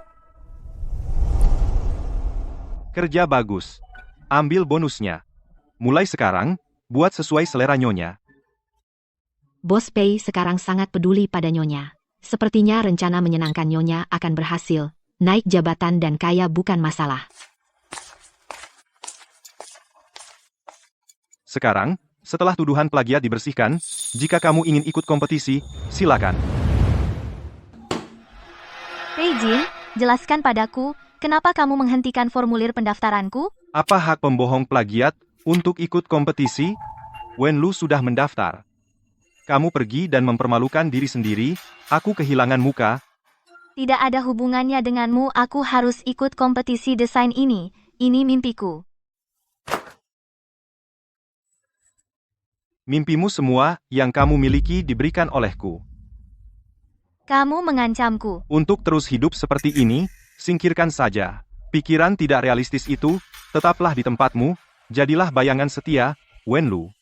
Kerja bagus. Ambil bonusnya. Mulai sekarang, buat sesuai selera Nyonya. Bos Pei sekarang sangat peduli pada Nyonya. Sepertinya rencana menyenangkan Nyonya akan berhasil. Naik jabatan dan kaya bukan masalah. Sekarang, setelah tuduhan plagiat dibersihkan, jika kamu ingin ikut kompetisi, silakan. Pei Jin, jelaskan padaku, kenapa kamu menghentikan formulir pendaftaranku? Apa hak pembohong plagiat untuk ikut kompetisi? Wenlu sudah mendaftar. Kamu pergi dan mempermalukan diri sendiri, aku kehilangan muka. Tidak ada hubungannya denganmu, aku harus ikut kompetisi desain ini mimpiku. Mimpimu semua yang kamu miliki diberikan olehku. Kamu mengancamku. Untuk terus hidup seperti ini, singkirkan saja. Pikiran tidak realistis itu, tetaplah di tempatmu, jadilah bayangan setia, Wenlu.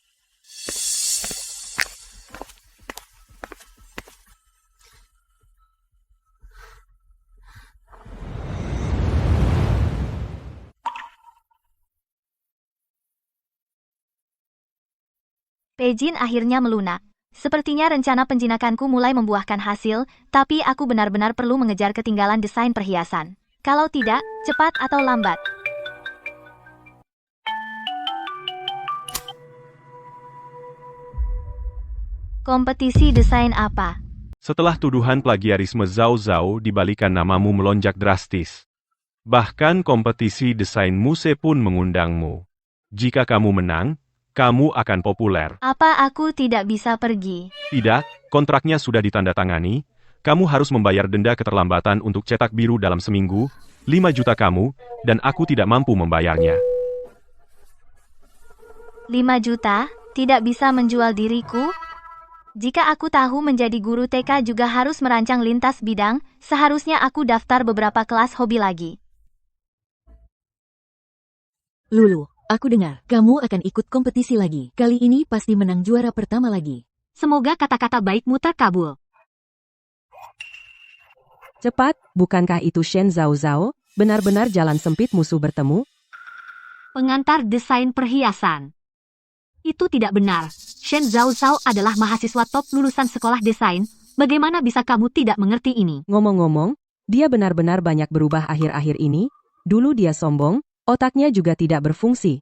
Peijin akhirnya melunak. Sepertinya rencana penjinakanku mulai membuahkan hasil, tapi aku benar-benar perlu mengejar ketinggalan desain perhiasan. Kalau tidak, cepat atau lambat. Kompetisi desain apa? Setelah tuduhan plagiarisme Zhao Zhao dibalikan namamu melonjak drastis. Bahkan kompetisi desain Muse pun mengundangmu. Jika kamu menang, kamu akan populer. Apa aku tidak bisa pergi? Tidak, kontraknya sudah ditandatangani. Kamu harus membayar denda keterlambatan untuk cetak biru dalam seminggu, 5 juta kamu, dan aku tidak mampu membayarnya. 5 juta? Tidak bisa menjual diriku? Jika aku tahu menjadi guru TK juga harus merancang lintas bidang, seharusnya aku daftar beberapa kelas hobi lagi. Lulu, aku dengar kamu akan ikut kompetisi lagi. Kali ini pasti menang juara pertama lagi. Semoga kata-kata baikmu terkabul. Cepat, bukankah itu Shen Zhao Zhao? Benar-benar jalan sempit musuh bertemu? Pengantar desain perhiasan. Itu tidak benar. Shen Zhao Zhao adalah mahasiswa top lulusan sekolah desain. Bagaimana bisa kamu tidak mengerti ini? Ngomong-ngomong, dia benar-benar banyak berubah akhir-akhir ini. Dulu dia sombong, otaknya juga tidak berfungsi.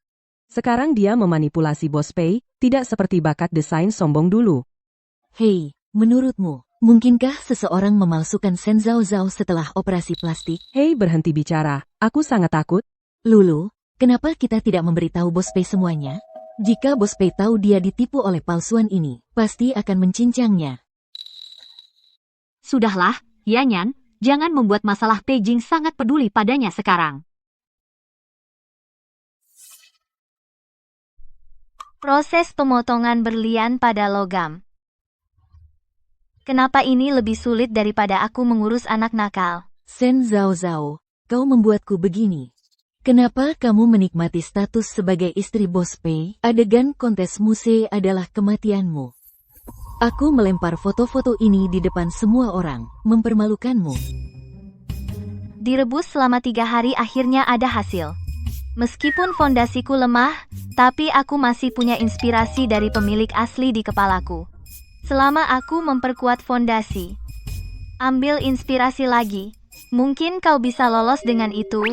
Sekarang dia memanipulasi Bos Pei, tidak seperti bakat desain sombong dulu. Hei, menurutmu, mungkinkah seseorang memalsukan Shen Zhao Zhao setelah operasi plastik? Hei, berhenti bicara. Aku sangat takut. Lulu, kenapa kita tidak memberitahu Bos Pei semuanya? Jika Bos Pei tahu dia ditipu oleh palsuan ini, pasti akan mencincangnya. Sudahlah, Yanyan, jangan membuat masalah Peijing sangat peduli padanya sekarang. Proses pemotongan berlian pada logam. Kenapa ini lebih sulit daripada aku mengurus anak nakal? Shen Zhao Zhao, kau membuatku begini. Kenapa kamu menikmati status sebagai istri Bos Pei? Adegan kontes Muse adalah kematianmu. Aku melempar foto-foto ini di depan semua orang, mempermalukanmu. Direbus selama 3 hari akhirnya ada hasil. Meskipun fondasiku lemah, tapi aku masih punya inspirasi dari pemilik asli di kepalaku. Selama aku memperkuat fondasi, ambil inspirasi lagi. Mungkin kau bisa lolos dengan itu.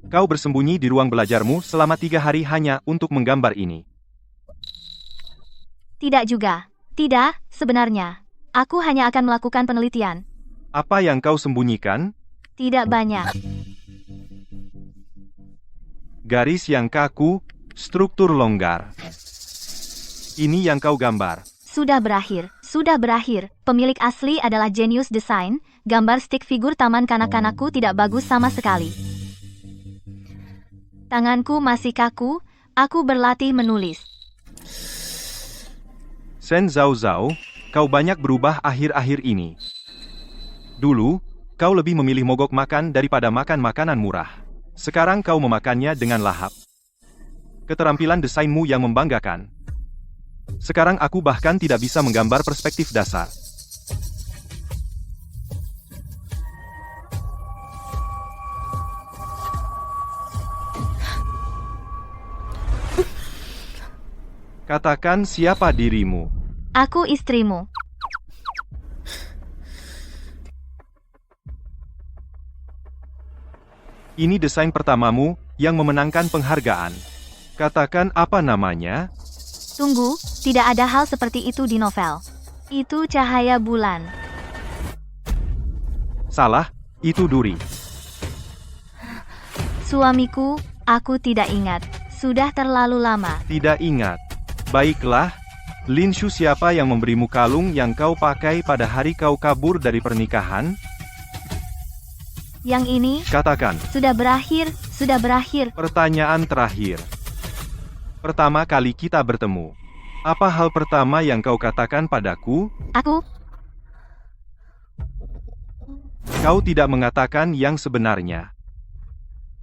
Kau bersembunyi di ruang belajarmu selama 3 hari hanya untuk menggambar ini. Tidak juga. Tidak, sebenarnya. Aku hanya akan melakukan penelitian. Apa yang kau sembunyikan? Tidak banyak. Garis yang kaku, struktur longgar. Ini yang kau gambar. Sudah berakhir. Sudah berakhir. Pemilik asli adalah jenius desain. Gambar stick figur taman kanak-kanakku tidak bagus sama sekali. Tanganku masih kaku. Aku berlatih menulis. Shen Zhao Zhao, kau banyak berubah akhir-akhir ini. Dulu, kau lebih memilih mogok makan daripada makan makanan murah. Sekarang kau memakannya dengan lahap. Keterampilan desainmu yang membanggakan. Sekarang aku bahkan tidak bisa menggambar perspektif dasar. Katakan siapa dirimu. Aku istrimu. Ini desain pertamamu yang memenangkan penghargaan. Katakan apa namanya? Tunggu, tidak ada hal seperti itu di novel. Itu cahaya bulan. Salah, itu duri. Suamiku, aku tidak ingat. Sudah terlalu lama. Tidak ingat. Baiklah, Lin Shu, siapa yang memberimu kalung yang kau pakai pada hari kau kabur dari pernikahan? Yang ini, Katakan. sudah berakhir, sudah berakhir. Pertanyaan terakhir. Pertama kali kita bertemu, apa hal pertama yang kau katakan padaku? Kau tidak mengatakan yang sebenarnya.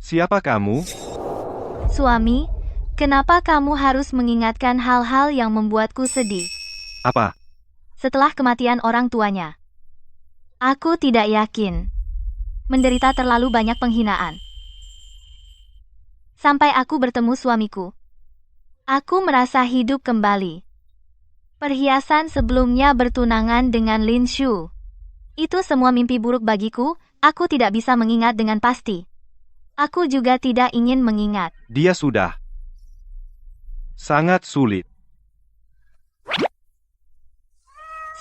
Siapa kamu? Suami, kenapa kamu harus mengingatkan hal-hal yang membuatku sedih? Apa? Setelah kematian orang tuanya. Aku tidak yakin. Menderita terlalu banyak penghinaan. Sampai aku bertemu suamiku. Aku merasa hidup kembali. Perhiasan sebelumnya bertunangan dengan Lin Shu. Itu semua mimpi buruk bagiku, aku tidak bisa mengingat dengan pasti. Aku juga tidak ingin mengingat. Dia sudah sangat sulit.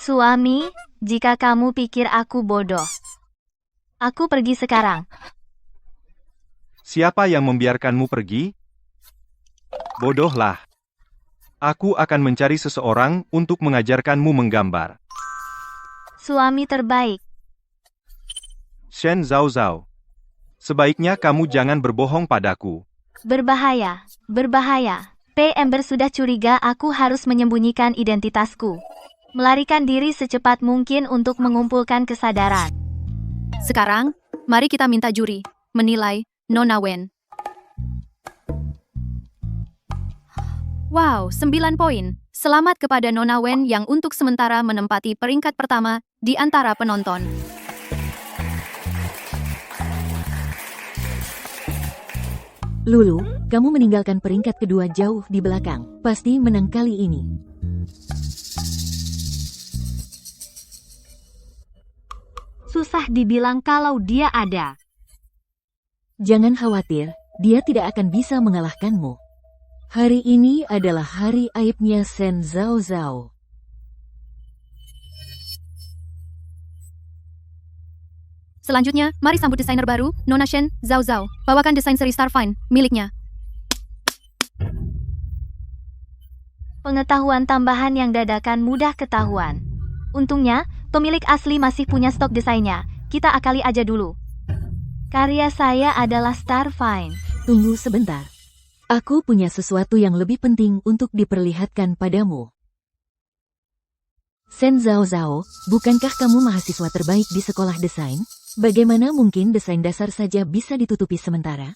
Suami, jika kamu pikir aku bodoh, aku pergi sekarang. Siapa yang membiarkanmu pergi? Bodohlah. Aku akan mencari seseorang untuk mengajarkanmu menggambar. Suami terbaik. Shen Zhao Zhao. Sebaiknya kamu jangan berbohong padaku. Berbahaya, berbahaya. P. Ember sudah curiga aku harus menyembunyikan identitasku. Melarikan diri secepat mungkin untuk mengumpulkan kesadaran. Sekarang, mari kita minta juri menilai Nona Wen. Wow, 9 poin. Selamat kepada Nona Wen yang untuk sementara menempati peringkat pertama di antara penonton. Lulu, kamu meninggalkan peringkat kedua jauh di belakang. Pasti menang kali ini. Susah dibilang kalau dia ada. Jangan khawatir, dia tidak akan bisa mengalahkanmu. Hari ini adalah hari aibnya Shen Zhao Zhao. Selanjutnya, mari sambut desainer baru, Nona Shen Zhao Zhao. Bawakan desain seri Starfine, miliknya. Pengetahuan tambahan yang dadakan mudah ketahuan. Untungnya, pemilik asli masih punya stok desainnya. Kita akali aja dulu. Karya saya adalah Starfine. Tunggu sebentar. Aku punya sesuatu yang lebih penting untuk diperlihatkan padamu. Shen Zhao Zhao, bukankah kamu mahasiswa terbaik di sekolah desain? Bagaimana mungkin desain dasar saja bisa ditutupi sementara?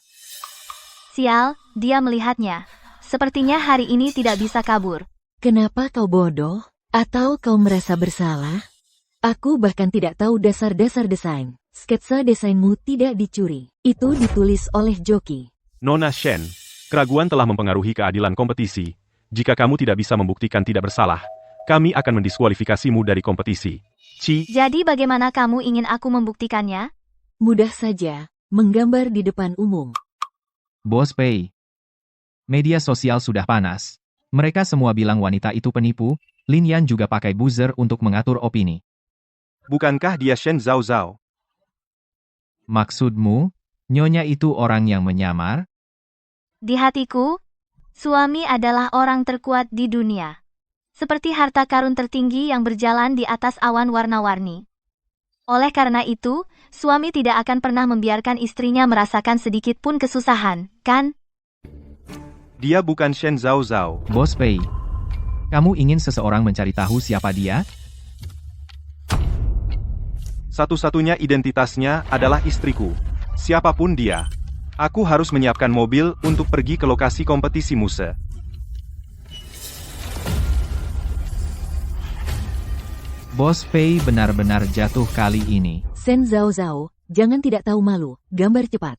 Sial, dia melihatnya. Sepertinya hari ini tidak bisa kabur. Kenapa kau bodoh? Atau kau merasa bersalah? Aku bahkan tidak tahu dasar-dasar desain. Sketsa desainmu tidak dicuri. Itu ditulis oleh joki. Nona Shen, keraguan telah mempengaruhi keadilan kompetisi. Jika kamu tidak bisa membuktikan tidak bersalah, kami akan mendiskualifikasimu dari kompetisi. Jadi bagaimana kamu ingin aku membuktikannya? Mudah saja, menggambar di depan umum. Bos Pei. Media sosial sudah panas. Mereka semua bilang wanita itu penipu, Lin Yan juga pakai buzzer untuk mengatur opini. Bukankah dia Shen Zhao Zhao? Maksudmu, nyonya itu orang yang menyamar? Di hatiku, suami adalah orang terkuat di dunia. Seperti harta karun tertinggi yang berjalan di atas awan warna-warni. Oleh karena itu, suami tidak akan pernah membiarkan istrinya merasakan sedikit pun kesusahan, kan? Dia bukan Shen Zhao Zhao. Bos Pei, kamu ingin seseorang mencari tahu siapa dia? Satu-satunya identitasnya adalah istriku. Siapapun dia. Aku harus menyiapkan mobil untuk pergi ke lokasi kompetisi Muse. Bos Pei benar-benar jatuh kali ini. Shen Zhao Zhao, jangan tidak tahu malu, gambar cepat.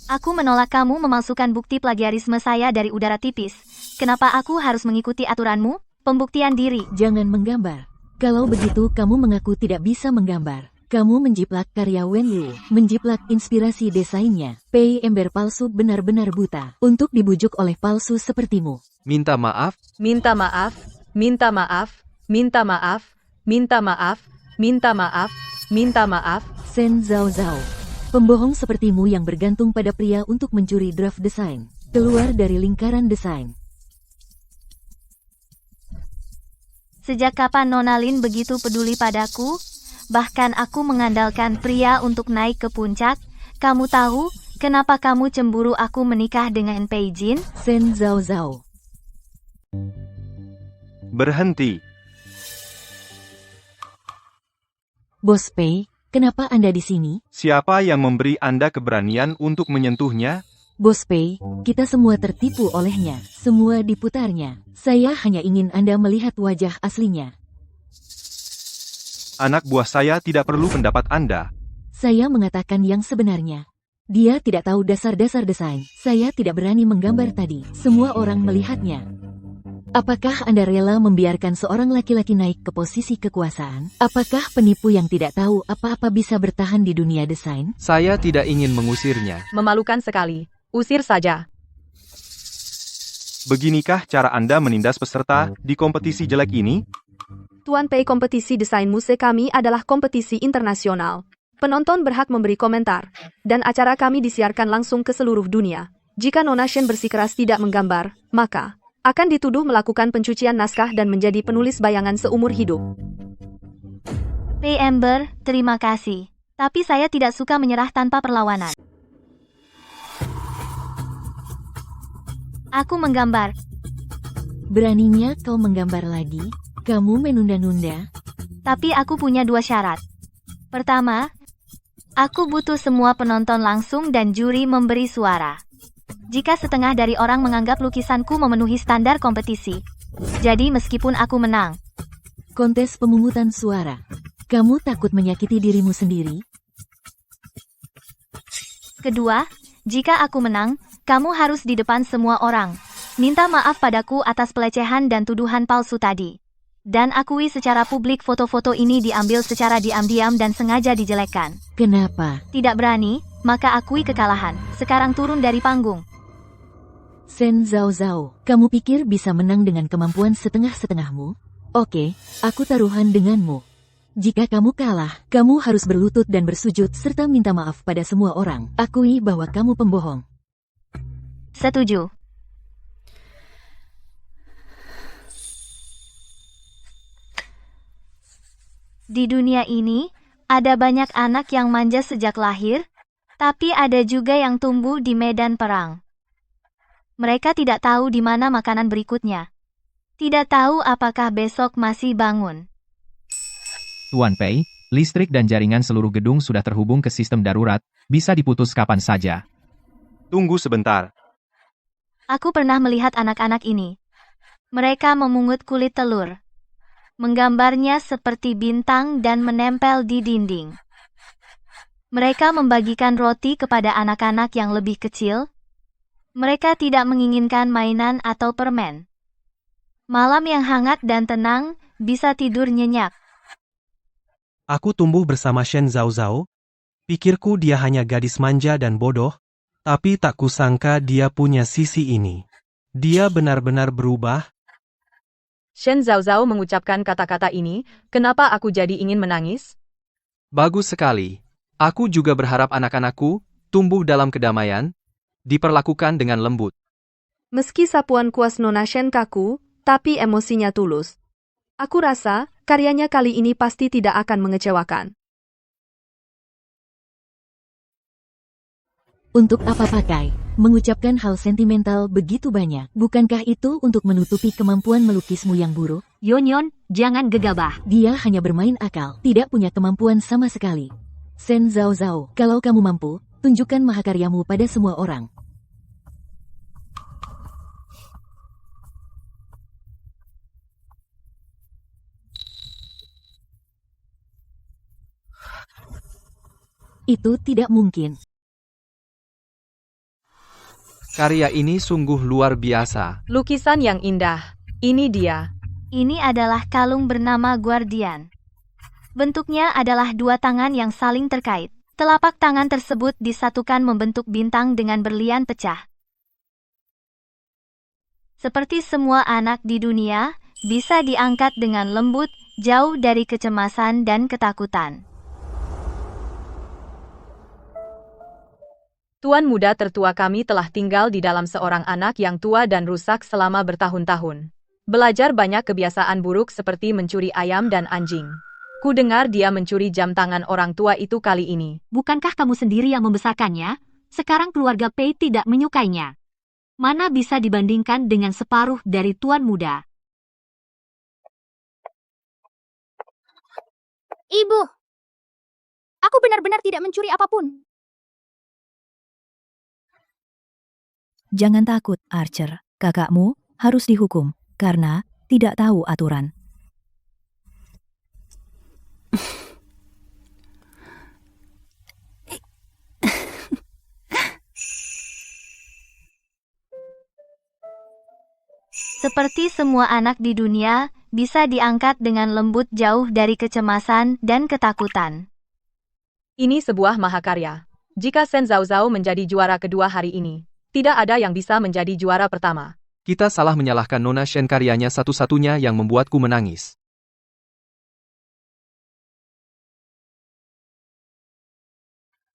Aku menolak kamu memalsukan bukti plagiarisme saya dari udara tipis. Kenapa aku harus mengikuti aturanmu? Pembuktian diri. Jangan menggambar. Kalau begitu kamu mengaku tidak bisa menggambar. Kamu menjiplak karya Wen Lu, menjiplak inspirasi desainnya. Pei Ember palsu benar-benar buta untuk dibujuk oleh palsu sepertimu. Minta maaf. Minta maaf. Minta maaf. Minta maaf, minta maaf, minta maaf, minta maaf. Shen Zhao Zhao, pembohong sepertimu yang bergantung pada pria untuk mencuri draft desain. Keluar dari lingkaran desain. Sejak kapan Nona Lin begitu peduli padaku? Bahkan aku mengandalkan pria untuk naik ke puncak. Kamu tahu, kenapa kamu cemburu aku menikah dengan Pei Jin? Shen Zhao Zhao. Berhenti. Bos Pei, kenapa Anda di sini? Siapa yang memberi Anda keberanian untuk menyentuhnya? Bos Pei, kita semua tertipu olehnya. Semua diputarnya. Saya hanya ingin Anda melihat wajah aslinya. Anak buah saya tidak perlu pendapat Anda. Saya mengatakan yang sebenarnya. Dia tidak tahu dasar-dasar desain. Saya tidak berani menggambar tadi. Semua orang melihatnya. Apakah Anda rela membiarkan seorang laki-laki naik ke posisi kekuasaan? Apakah penipu yang tidak tahu apa-apa bisa bertahan di dunia desain? Saya tidak ingin mengusirnya. Memalukan sekali. Usir saja. Beginikah cara Anda menindas peserta di kompetisi jelek ini? Tuan Pei, kompetisi desain musik kami adalah kompetisi internasional. Penonton berhak memberi komentar, dan acara kami disiarkan langsung ke seluruh dunia. Jika Nona Shen bersikeras tidak menggambar, maka akan dituduh melakukan pencucian naskah dan menjadi penulis bayangan seumur hidup. Pei Ember, terima kasih. Tapi saya tidak suka menyerah tanpa perlawanan. Aku menggambar. Beraninya kau menggambar lagi? Kamu menunda-nunda? Tapi aku punya 2 syarat. Pertama, aku butuh semua penonton langsung dan juri memberi suara. Jika setengah dari orang menganggap lukisanku memenuhi standar kompetisi, jadi meskipun aku menang. Kontes pemungutan suara. Kamu takut menyakiti dirimu sendiri? Kedua, jika aku menang, kamu harus di depan semua orang. Minta maaf padaku atas pelecehan dan tuduhan palsu tadi. Dan akui secara publik foto-foto ini diambil secara diam-diam dan sengaja dijelekkan. Kenapa? Tidak berani, maka akui kekalahan. Sekarang turun dari panggung. Shen Zhao Zhao, kamu pikir bisa menang dengan kemampuan setengah-setengahmu? Oke, aku taruhan denganmu. Jika kamu kalah, kamu harus berlutut dan bersujud serta minta maaf pada semua orang. Akui bahwa kamu pembohong. Setuju. Di dunia ini, ada banyak anak yang manja sejak lahir, tapi ada juga yang tumbuh di medan perang. Mereka tidak tahu di mana makanan berikutnya. Tidak tahu apakah besok masih bangun. Tuan Pei, listrik dan jaringan seluruh gedung sudah terhubung ke sistem darurat, bisa diputus kapan saja. Tunggu sebentar. Aku pernah melihat anak-anak ini. Mereka memungut kulit telur. Menggambarnya seperti bintang dan menempel di dinding. Mereka membagikan roti kepada anak-anak yang lebih kecil. Mereka tidak menginginkan mainan atau permen. Malam yang hangat dan tenang, bisa tidur nyenyak. Aku tumbuh bersama Shen Zhao Zhao. Pikirku dia hanya gadis manja dan bodoh, tapi tak kusangka dia punya sisi ini. Dia benar-benar berubah. Shen Zhao Zhao mengucapkan kata-kata ini, kenapa aku jadi ingin menangis? Bagus sekali. Aku juga berharap anak-anakku tumbuh dalam kedamaian, diperlakukan dengan lembut. Meski sapuan kuas Nona Shen kaku, tapi emosinya tulus. Aku rasa, karyanya kali ini pasti tidak akan mengecewakan. Untuk apa pakai? Mengucapkan hal sentimental begitu banyak. Bukankah itu untuk menutupi kemampuan melukismu yang buruk? Yonyon, jangan gegabah. Dia hanya bermain akal, tidak punya kemampuan sama sekali. Shen Zhao Zhao, kalau kamu mampu, tunjukkan mahakaryamu pada semua orang. Itu tidak mungkin. Karya ini sungguh luar biasa. Lukisan yang indah. Ini dia. Ini adalah kalung bernama Guardian. Bentuknya adalah 2 tangan yang saling terkait. Telapak tangan tersebut disatukan membentuk bintang dengan berlian pecah. Seperti semua anak di dunia, bisa diangkat dengan lembut, jauh dari kecemasan dan ketakutan. Tuan muda tertua kami telah tinggal di dalam seorang anak yang tua dan rusak selama bertahun-tahun. Belajar banyak kebiasaan buruk seperti mencuri ayam dan anjing. Ku dengar dia mencuri jam tangan orang tua itu kali ini. Bukankah kamu sendiri yang membesarkannya? Sekarang keluarga Pei tidak menyukainya. Mana bisa dibandingkan dengan separuh dari tuan muda. Ibu, aku benar-benar tidak mencuri apapun. Jangan takut, Archer. Kakakmu harus dihukum karena tidak tahu aturan. Seperti semua anak di dunia, bisa diangkat dengan lembut jauh dari kecemasan dan ketakutan. Ini sebuah mahakarya. Jika Shen Zhaozhao menjadi juara kedua hari ini, tidak ada yang bisa menjadi juara pertama. Kita salah menyalahkan Nona Shen, karyanya satu-satunya yang membuatku menangis.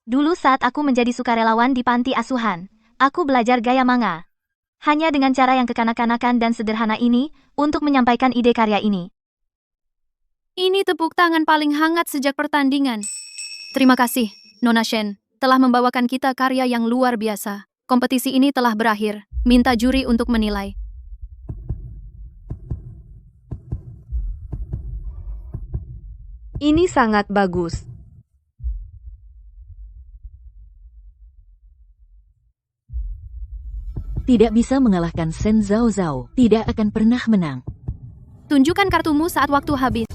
Dulu saat aku menjadi sukarelawan di panti asuhan, aku belajar gaya manga. Hanya dengan cara yang kekanak-kanakan dan sederhana ini, untuk menyampaikan ide karya ini. Ini tepuk tangan paling hangat sejak pertandingan. Terima kasih, Nona Shen, telah membawakan kita karya yang luar biasa. Kompetisi ini telah berakhir. Minta juri untuk menilai. Ini sangat bagus. Tidak bisa mengalahkan Shen Zhaozhao. Tidak akan pernah menang. Tunjukkan kartumu saat waktu habis.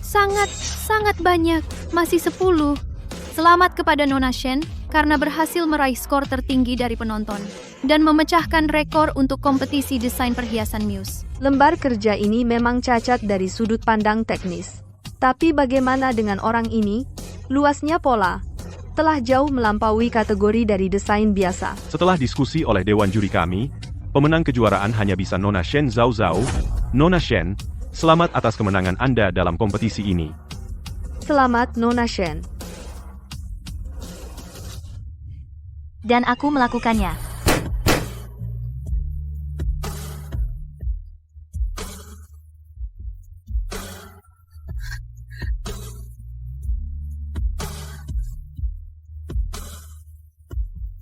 Sangat banyak. Masih 10. Selamat kepada Nona Shen, karena berhasil meraih skor tertinggi dari penonton. Dan memecahkan rekor untuk kompetisi desain perhiasan Muse. Lembar kerja ini memang cacat dari sudut pandang teknis. Tapi bagaimana dengan orang ini? Luasnya pola telah jauh melampaui kategori dari desain biasa. Setelah diskusi oleh Dewan Juri kami, pemenang kejuaraan hanya bisa Nona Shen Zhaozhao. Nona Shen, selamat atas kemenangan Anda dalam kompetisi ini. Selamat, Nona Shen. Dan aku melakukannya.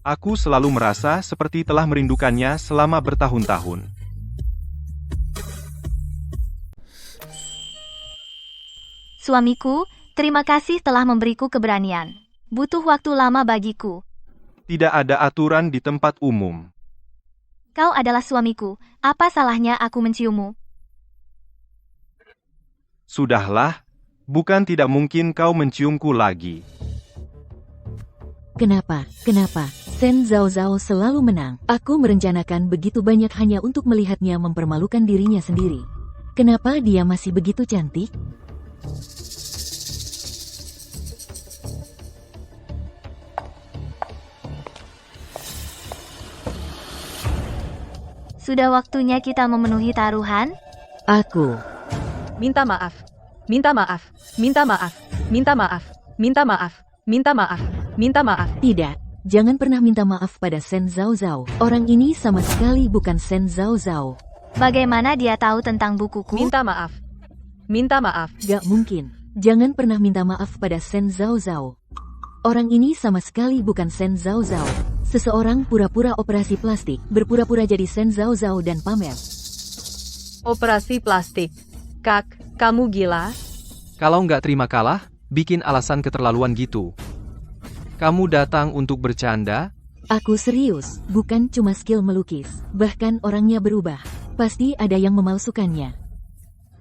Aku selalu merasa seperti telah merindukannya selama bertahun-tahun. Suamiku, terima kasih telah memberiku keberanian. Butuh waktu lama bagiku. Tidak ada aturan di tempat umum. Kau adalah suamiku, apa salahnya aku menciummu? Sudahlah, bukan tidak mungkin kau menciumku lagi. Kenapa? Shen Zhaozhao selalu menang. Aku merencanakan begitu banyak hanya untuk melihatnya mempermalukan dirinya sendiri. Kenapa dia masih begitu cantik? Sudah waktunya kita memenuhi taruhan? Aku minta maaf. Minta maaf. Minta maaf. Minta maaf. Minta maaf. Minta maaf. Minta maaf. Tidak. Jangan pernah minta maaf pada Shen Zhaozhao. Orang ini sama sekali bukan Shen Zhaozhao. Bagaimana dia tahu tentang bukuku? Minta maaf. Minta maaf. Gak mungkin. Jangan pernah minta maaf pada Shen Zhaozhao. Orang ini sama sekali bukan Shen Zhaozhao. Seseorang pura-pura operasi plastik, berpura-pura jadi Shen Zhaozhao dan pamer. Operasi plastik. Kak, kamu gila? Kalau nggak terima kalah, bikin alasan keterlaluan gitu. Kamu datang untuk bercanda? Aku serius, bukan cuma skill melukis. Bahkan orangnya berubah. Pasti ada yang memalsukannya.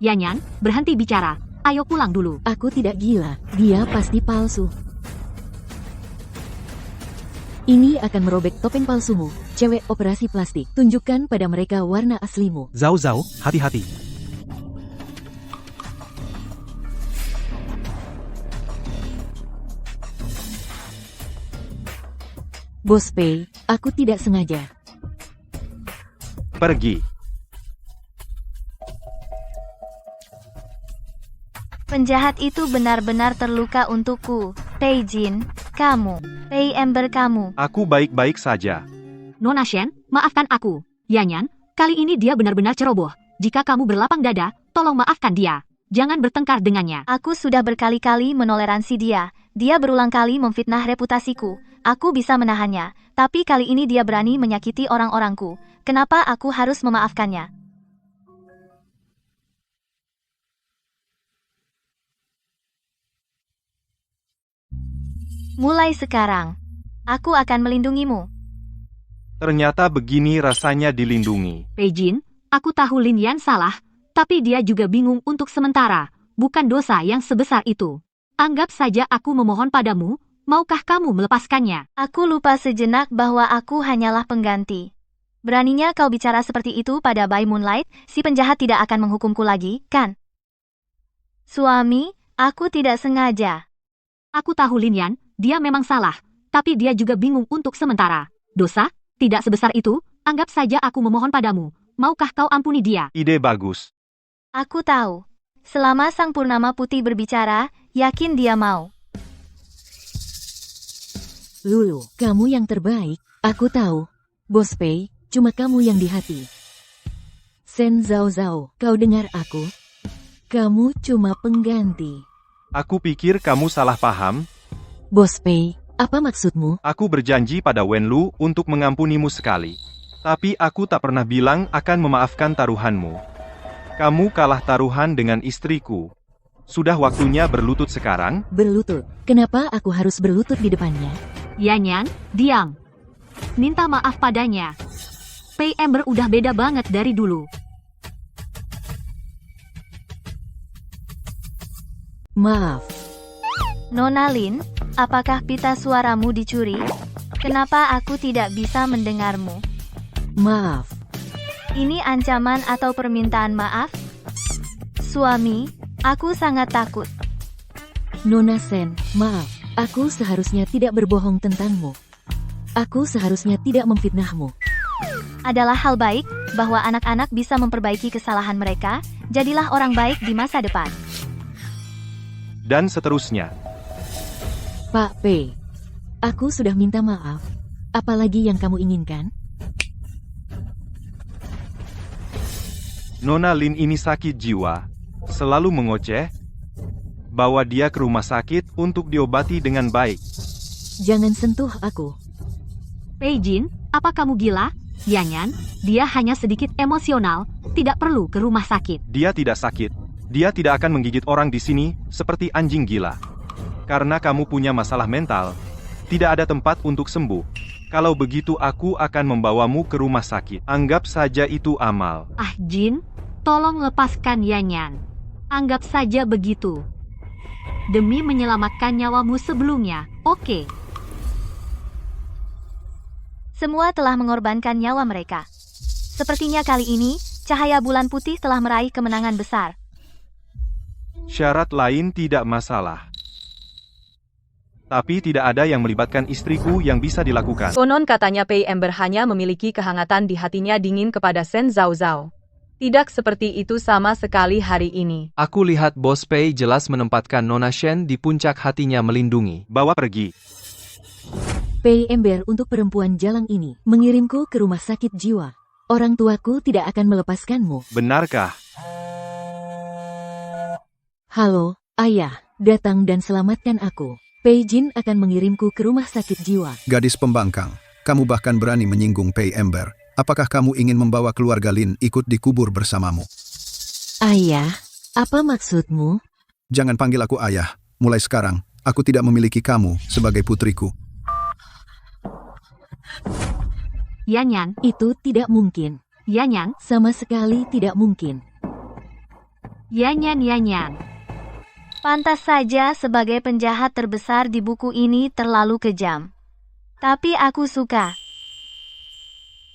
Yanyan, berhenti bicara. Ayo pulang dulu. Aku tidak gila, dia pasti palsu. Ini akan merobek topeng palsumu, cewek operasi plastik. Tunjukkan pada mereka warna aslimu. Zhao, hati-hati. Bos Pei, aku tidak sengaja. Pergi. Penjahat itu benar-benar terluka untukku. Pei Jin, kamu. Pei Ember kamu. Aku baik-baik saja. Nona Shen, maafkan aku. Yanyan, kali ini dia benar-benar ceroboh. Jika kamu berlapang dada, tolong maafkan dia. Jangan bertengkar dengannya. Aku sudah berkali-kali menoleransi dia. Dia berulang kali memfitnah reputasiku. Aku bisa menahannya. Tapi kali ini dia berani menyakiti orang-orangku. Kenapa aku harus memaafkannya? Mulai sekarang, aku akan melindungimu. Ternyata begini rasanya dilindungi. Peijin, aku tahu Lin Yan salah, tapi dia juga bingung untuk sementara. Bukan dosa yang sebesar itu. Anggap saja aku memohon padamu, maukah kamu melepaskannya? Aku lupa sejenak bahwa aku hanyalah pengganti. Beraninya kau bicara seperti itu pada By Moonlight, si penjahat tidak akan menghukumku lagi, kan? Suami, aku tidak sengaja. Aku tahu Lin Yan, dia memang salah, tapi dia juga bingung untuk sementara. Dosa? Tidak sebesar itu, anggap saja aku memohon padamu. Maukah kau ampuni dia? Ide bagus. Aku tahu. Selama Sang Purnama Putih berbicara, yakin dia mau. Lulu, kamu yang terbaik. Aku tahu. Bos Pei, cuma kamu yang di hati. Shen Zhao Zhao, kau dengar aku? Kamu cuma pengganti. Aku pikir kamu salah paham. Bos Pei, apa maksudmu? Aku berjanji pada Wenlu untuk mengampunimu sekali. Tapi aku tak pernah bilang akan memaafkan taruhanmu. Kamu kalah taruhan dengan istriku. Sudah waktunya berlutut sekarang? Berlutut? Kenapa aku harus berlutut di depannya? Yanyan, diam. Minta maaf padanya. Pei Ember udah beda banget dari dulu. Maaf. Nona Lin, apakah pita suaramu dicuri? Kenapa aku tidak bisa mendengarmu? Maaf. Ini ancaman atau permintaan maaf? Suami, aku sangat takut. Nona Shen, maaf. Aku seharusnya tidak berbohong tentangmu. Aku seharusnya tidak memfitnahmu. Adalah hal baik bahwa anak-anak bisa memperbaiki kesalahan mereka. Jadilah orang baik di masa depan. Dan seterusnya. Pak Pei, aku sudah minta maaf. Apalagi yang kamu inginkan? Nona Lin ini sakit jiwa. Selalu mengoceh. Bawa dia ke rumah sakit untuk diobati dengan baik. Jangan sentuh aku. Peijin, apa kamu gila? Yanyan, dia hanya sedikit emosional, tidak perlu ke rumah sakit. Dia tidak sakit. Dia tidak akan menggigit orang di sini seperti anjing gila. Karena kamu punya masalah mental, tidak ada tempat untuk sembuh. Kalau begitu aku akan membawamu ke rumah sakit. Anggap saja itu amal. Ah Jin, tolong lepaskan Yanyan. Anggap saja begitu. Demi menyelamatkan nyawamu sebelumnya, oke. Semua telah mengorbankan nyawa mereka. Sepertinya kali ini, cahaya bulan putih telah meraih kemenangan besar. Syarat lain tidak masalah. Tapi tidak ada yang melibatkan istriku yang bisa dilakukan. Konon katanya Pei Ember hanya memiliki kehangatan di hatinya dingin kepada Shen Zhao Zhao. Tidak seperti itu sama sekali hari ini. Aku lihat Bos Pei jelas menempatkan Nona Shen di puncak hatinya melindungi. Bawa pergi. Pei Ember untuk perempuan jalang ini mengirimku ke rumah sakit jiwa. Orang tuaku tidak akan melepaskanmu. Benarkah? Halo, ayah, datang dan selamatkan aku. Pei Jin akan mengirimku ke rumah sakit jiwa. Gadis pembangkang, kamu bahkan berani menyinggung Pei Ember. Apakah kamu ingin membawa keluarga Lin ikut dikubur bersamamu? Ayah, apa maksudmu? Jangan panggil aku ayah. Mulai sekarang, aku tidak memiliki kamu sebagai putriku. Yanyan, itu tidak mungkin. Yanyan, sama sekali tidak mungkin. Yanyan. Pantas saja sebagai penjahat terbesar di buku ini terlalu kejam. Tapi aku suka.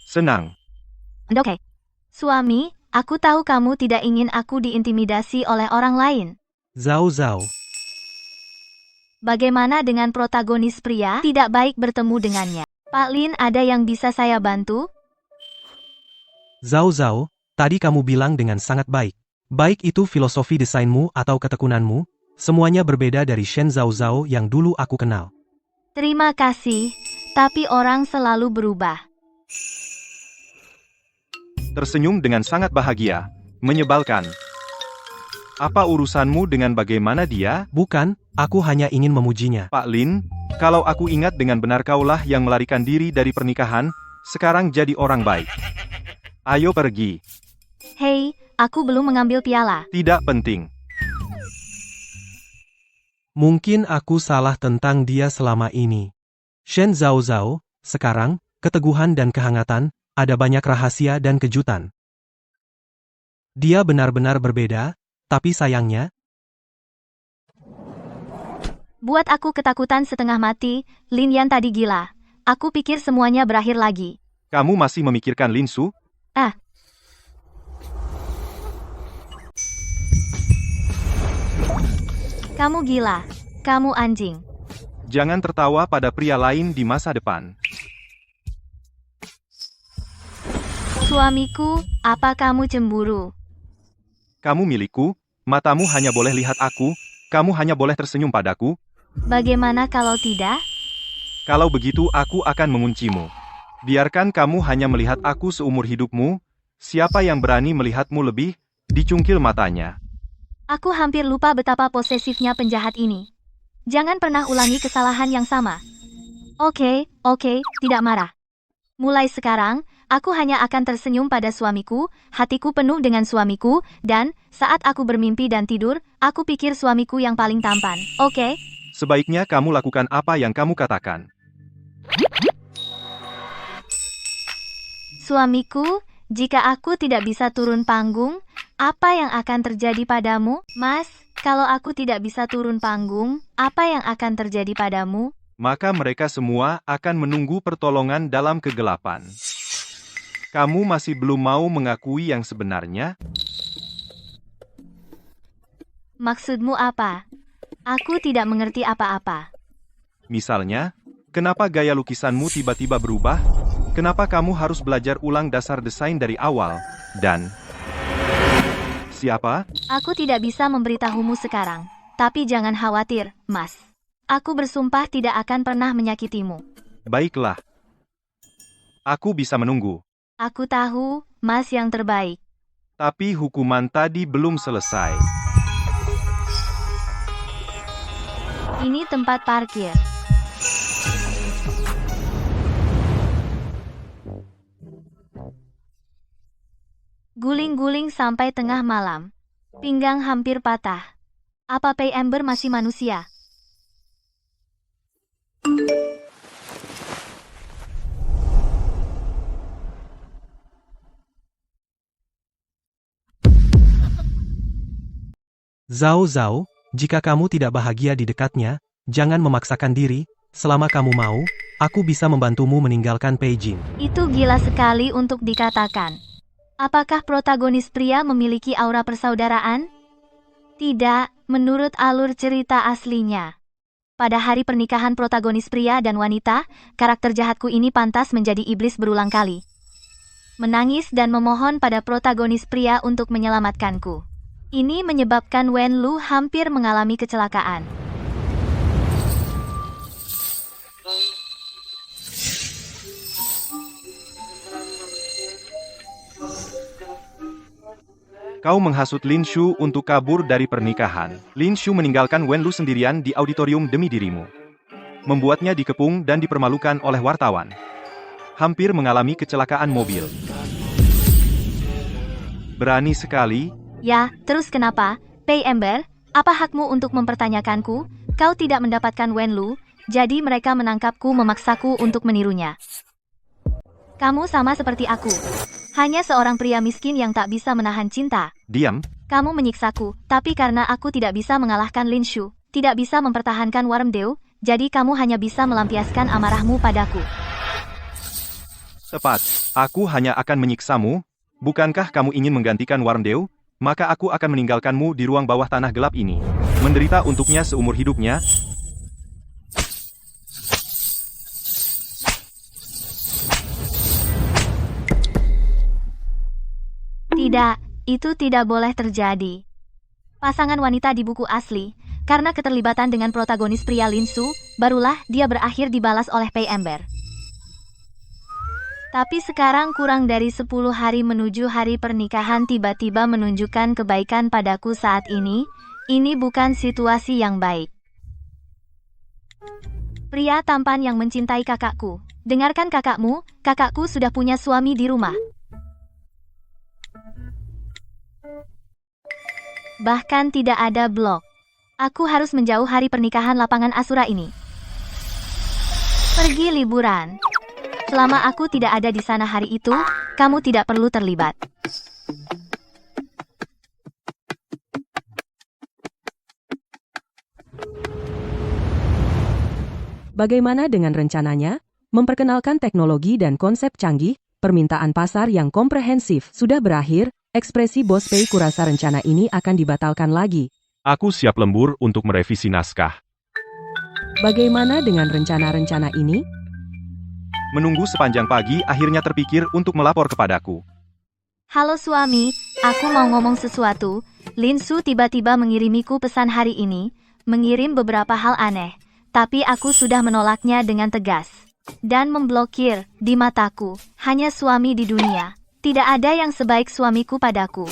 Senang. Oke. Suami, aku tahu kamu tidak ingin aku diintimidasi oleh orang lain. Zhao Zhao. Bagaimana dengan protagonis pria? Tidak baik bertemu dengannya. Pak Lin, ada yang bisa saya bantu? Zhao Zhao, tadi kamu bilang dengan sangat baik. Baik itu filosofi desainmu atau ketekunanmu, semuanya berbeda dari Shen Zhao Zhao yang dulu aku kenal. Terima kasih, tapi orang selalu berubah. tersenyum dengan sangat bahagia. Menyebalkan. Apa urusanmu dengan bagaimana dia? Bukan, aku hanya ingin memujinya. Pak Lin, kalau aku ingat dengan benar kaulah yang melarikan diri dari pernikahan, sekarang jadi orang baik. Ayo pergi. Hei, aku belum mengambil piala. Tidak penting. Mungkin aku salah tentang dia selama ini. Shen Zhaozhao, sekarang, keteguhan dan kehangatan, ada banyak rahasia dan kejutan. Dia benar-benar berbeda, tapi sayangnya, Buat aku ketakutan setengah mati, Lin Yan tadi gila. Aku pikir semuanya berakhir lagi. Kamu masih memikirkan Lin Su? Ah. Kamu gila. Kamu anjing. Jangan tertawa pada pria lain di masa depan. Suamiku, apa kamu cemburu? Kamu milikku, matamu hanya boleh lihat aku, kamu hanya boleh tersenyum padaku. Bagaimana kalau tidak? Kalau begitu aku akan menguncimu. Biarkan kamu hanya melihat aku seumur hidupmu, siapa yang berani melihatmu lebih, dicungkil matanya. Aku hampir lupa betapa posesifnya penjahat ini. Jangan pernah ulangi kesalahan yang sama. Oke, tidak marah. Mulai sekarang, aku hanya akan tersenyum pada suamiku, hatiku penuh dengan suamiku, dan saat aku bermimpi dan tidur, aku pikir suamiku yang paling tampan. Oke? Sebaiknya kamu lakukan apa yang kamu katakan. Suamiku, jika aku tidak bisa turun panggung, apa yang akan terjadi padamu? Mas, kalau aku tidak bisa turun panggung, apa yang akan terjadi padamu? Maka mereka semua akan menunggu pertolongan dalam kegelapan. Kamu masih belum mau mengakui yang sebenarnya? Maksudmu apa? Aku tidak mengerti apa-apa. Misalnya, kenapa gaya lukisanmu tiba-tiba berubah? Kenapa kamu harus belajar ulang dasar desain dari awal? Dan siapa? Aku tidak bisa memberitahumu sekarang. Tapi jangan khawatir, Mas. Aku bersumpah tidak akan pernah menyakitimu. Baiklah. Aku bisa menunggu. Aku tahu, Mas yang terbaik. Tapi hukuman tadi belum selesai. Ini tempat parkir. Guling-guling sampai tengah malam. Pinggang hampir patah. Apa Pei Ember masih manusia? Zhao, jika kamu tidak bahagia di dekatnya, jangan memaksakan diri, selama kamu mau, aku bisa membantumu meninggalkan Beijing. Itu gila sekali untuk dikatakan. Apakah protagonis pria memiliki aura persaudaraan? Tidak, menurut alur cerita aslinya. Pada hari pernikahan protagonis pria dan wanita, karakter jahatku ini pantas menjadi iblis berulang kali. Menangis dan memohon pada protagonis pria untuk menyelamatkanku. Ini menyebabkan Wen Lu hampir mengalami kecelakaan. Kau menghasut Lin Shu untuk kabur dari pernikahan. Lin Shu meninggalkan Wen Lu sendirian di auditorium demi dirimu. Membuatnya dikepung dan dipermalukan oleh wartawan. Hampir mengalami kecelakaan mobil. Berani sekali. Ya, terus kenapa? Pei Ember, apa hakmu untuk mempertanyakanku? Kau tidak mendapatkan Wen Lu, jadi mereka menangkapku memaksaku untuk menirunya. Kamu sama seperti aku. Hanya seorang pria miskin yang tak bisa menahan cinta. Diam. Kamu menyiksaku, tapi karena aku tidak bisa mengalahkan Lin Shu, tidak bisa mempertahankan Warmdeo, jadi kamu hanya bisa melampiaskan amarahmu padaku. Tepat. Aku hanya akan menyiksamu. Bukankah kamu ingin menggantikan Warmdeo? Maka aku akan meninggalkanmu di ruang bawah tanah gelap ini. Menderita untuknya seumur hidupnya. Tidak, itu tidak boleh terjadi. Pasangan wanita di buku asli, karena keterlibatan dengan protagonis pria Lin Shu, barulah dia berakhir dibalas oleh Pei Ember. Tapi sekarang kurang dari 10 hari menuju hari pernikahan tiba-tiba menunjukkan kebaikan padaku saat ini bukan situasi yang baik. Pria tampan yang mencintai kakakku. Dengarkan kakakmu, kakakku sudah punya suami di rumah. Bahkan tidak ada blok. Aku harus menjauh hari pernikahan lapangan Asura ini. Pergi liburan. Selama aku tidak ada di sana hari itu, kamu tidak perlu terlibat. Bagaimana dengan rencananya? Memperkenalkan teknologi dan konsep canggih, permintaan pasar yang komprehensif sudah berakhir, ekspresi Bos Pei kurasa rencana ini akan dibatalkan lagi. Aku siap lembur untuk merevisi naskah. Bagaimana dengan rencana-rencana ini? Menunggu sepanjang pagi akhirnya terpikir untuk melapor kepadaku. Halo suami, aku mau ngomong sesuatu. Lin Su tiba-tiba mengirimiku pesan hari ini, mengirim beberapa hal aneh. Tapi aku sudah menolaknya dengan tegas. Dan memblokir, di mataku, hanya suami di dunia. Tidak ada yang sebaik suamiku padaku.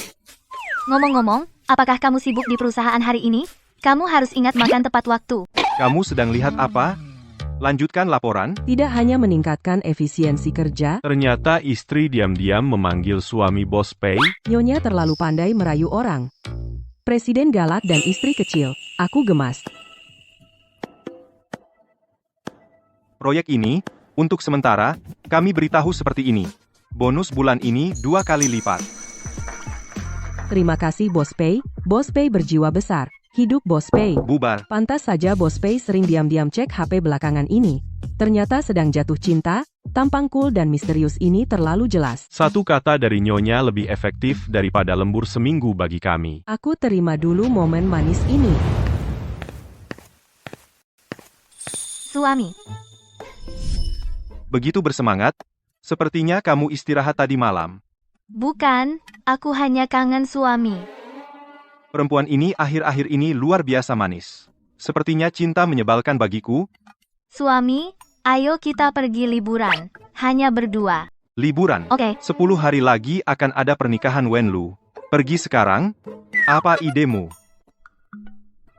Ngomong-ngomong, apakah kamu sibuk di perusahaan hari ini? Kamu harus ingat makan tepat waktu. Kamu sedang lihat apa? Lanjutkan laporan. Tidak hanya meningkatkan efisiensi kerja, Ternyata istri diam-diam memanggil suami Bos Pei. Nyonya terlalu pandai merayu orang. Presiden galak dan istri kecil, aku gemas. Proyek ini, untuk sementara, kami beritahu seperti ini. Bonus bulan ini 2 kali lipat. Terima kasih Bos Pei berjiwa besar. Hidup Bos Pei. Bubar. Pantas saja Bos Pei sering diam-diam cek HP belakangan ini. Ternyata sedang jatuh cinta, tampang cool dan misterius ini terlalu jelas. Satu kata dari Nyonya lebih efektif daripada lembur seminggu bagi kami. Aku terima dulu momen manis ini. Suami. Begitu bersemangat, sepertinya kamu istirahat tadi malam. Bukan, aku hanya kangen suami. Perempuan ini akhir-akhir ini luar biasa manis. Sepertinya cinta menyebalkan bagiku. Suami, ayo kita pergi liburan. Hanya berdua. Liburan. Oke. 10 hari lagi akan ada pernikahan Wenlu. Pergi sekarang? Apa idemu?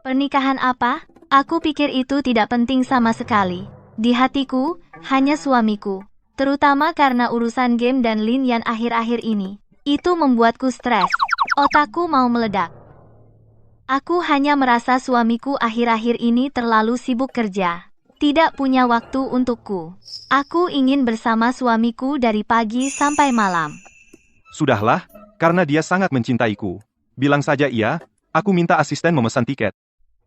Pernikahan apa? Aku pikir itu tidak penting sama sekali. Di hatiku, hanya suamiku. Terutama karena urusan game dan Lin Yan akhir-akhir ini. Itu membuatku stres. Otakku mau meledak. Aku hanya merasa suamiku akhir-akhir ini terlalu sibuk kerja. Tidak punya waktu untukku. Aku ingin bersama suamiku dari pagi sampai malam. Sudahlah, karena dia sangat mencintaiku. Bilang saja iya, aku minta asisten memesan tiket.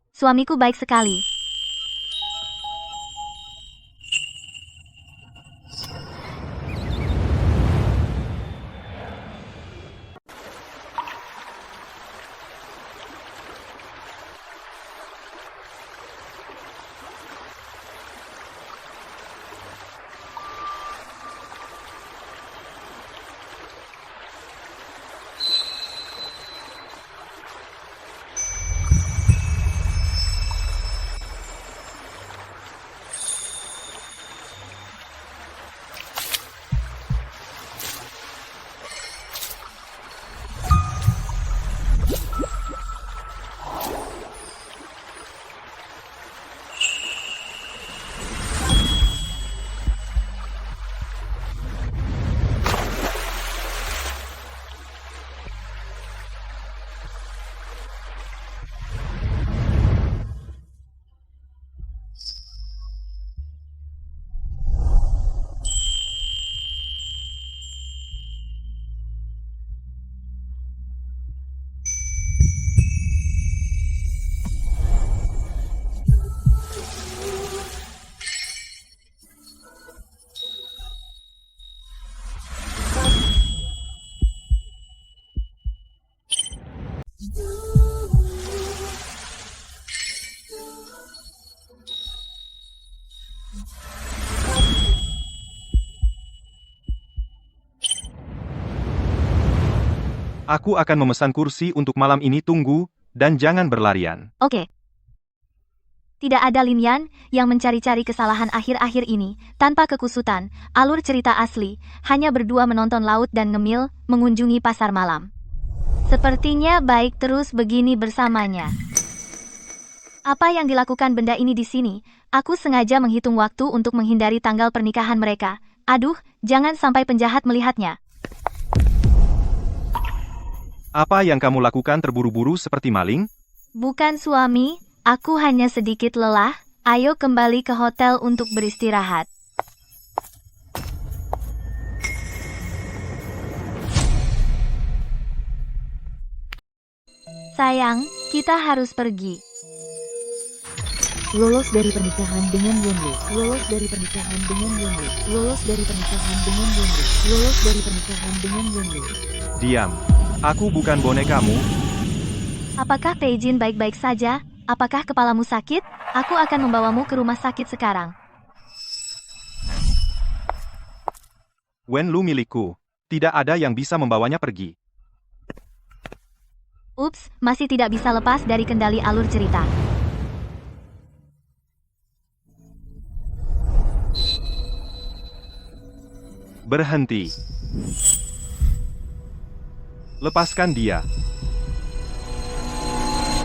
Suamiku baik sekali. Aku akan memesan kursi untuk malam ini, tunggu, dan jangan berlarian. Oke. Tidak ada Lin Yan yang mencari-cari kesalahan akhir-akhir ini, tanpa kekusutan, alur cerita asli, hanya berdua menonton laut dan ngemil, mengunjungi pasar malam. Sepertinya baik terus begini bersamanya. Apa yang dilakukan benda ini di sini? Aku sengaja menghitung waktu untuk menghindari tanggal pernikahan mereka. Aduh, jangan sampai penjahat melihatnya. Apa yang kamu lakukan terburu-buru seperti maling? Bukan suami, aku hanya sedikit lelah. Ayo kembali ke hotel untuk beristirahat. Sayang, kita harus pergi. Lolos dari pernikahan dengan Wenlu. Lolos dari pernikahan dengan Wenlu. Lolos dari pernikahan dengan Wenlu. Lolos dari pernikahan dengan Wenlu. Diam. Aku bukan bonekamu. Apakah Peijin baik-baik saja? Apakah kepalamu sakit? Aku akan membawamu ke rumah sakit sekarang. Wenlu milikku. Tidak ada yang bisa membawanya pergi. Ups, masih tidak bisa lepas dari kendali alur cerita. Berhenti. Lepaskan dia.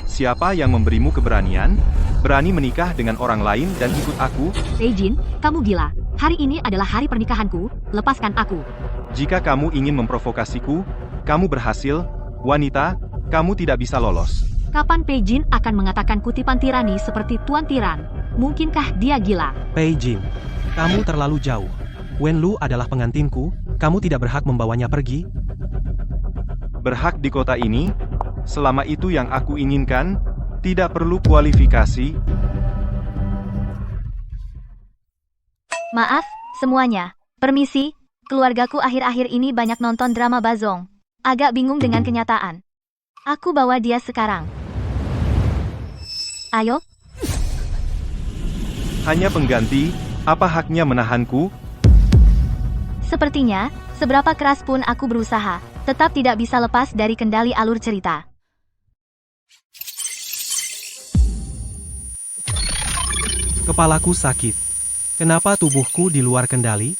Siapa yang memberimu keberanian? Berani menikah dengan orang lain dan ikut aku? Peijin, kamu gila. Hari ini adalah hari pernikahanku, lepaskan aku. Jika kamu ingin memprovokasiku, kamu berhasil. Wanita, kamu tidak bisa lolos. Kapan Peijin akan mengatakan kutipan tirani seperti Tuan Tiran? Mungkinkah dia gila? Peijin, kamu terlalu jauh. Wenlu adalah pengantinku, kamu tidak berhak membawanya pergi. Berhak di kota ini? Selama itu yang aku inginkan, tidak perlu kualifikasi. Maaf, semuanya. Permisi, keluargaku akhir-akhir ini banyak nonton drama Bazong. Agak bingung dengan kenyataan. Aku bawa dia sekarang. Ayo. Hanya pengganti, apa haknya menahanku? Sepertinya, seberapa keras pun aku berusaha, tetap tidak bisa lepas dari kendali alur cerita. Kepalaku sakit. Kenapa tubuhku di luar kendali?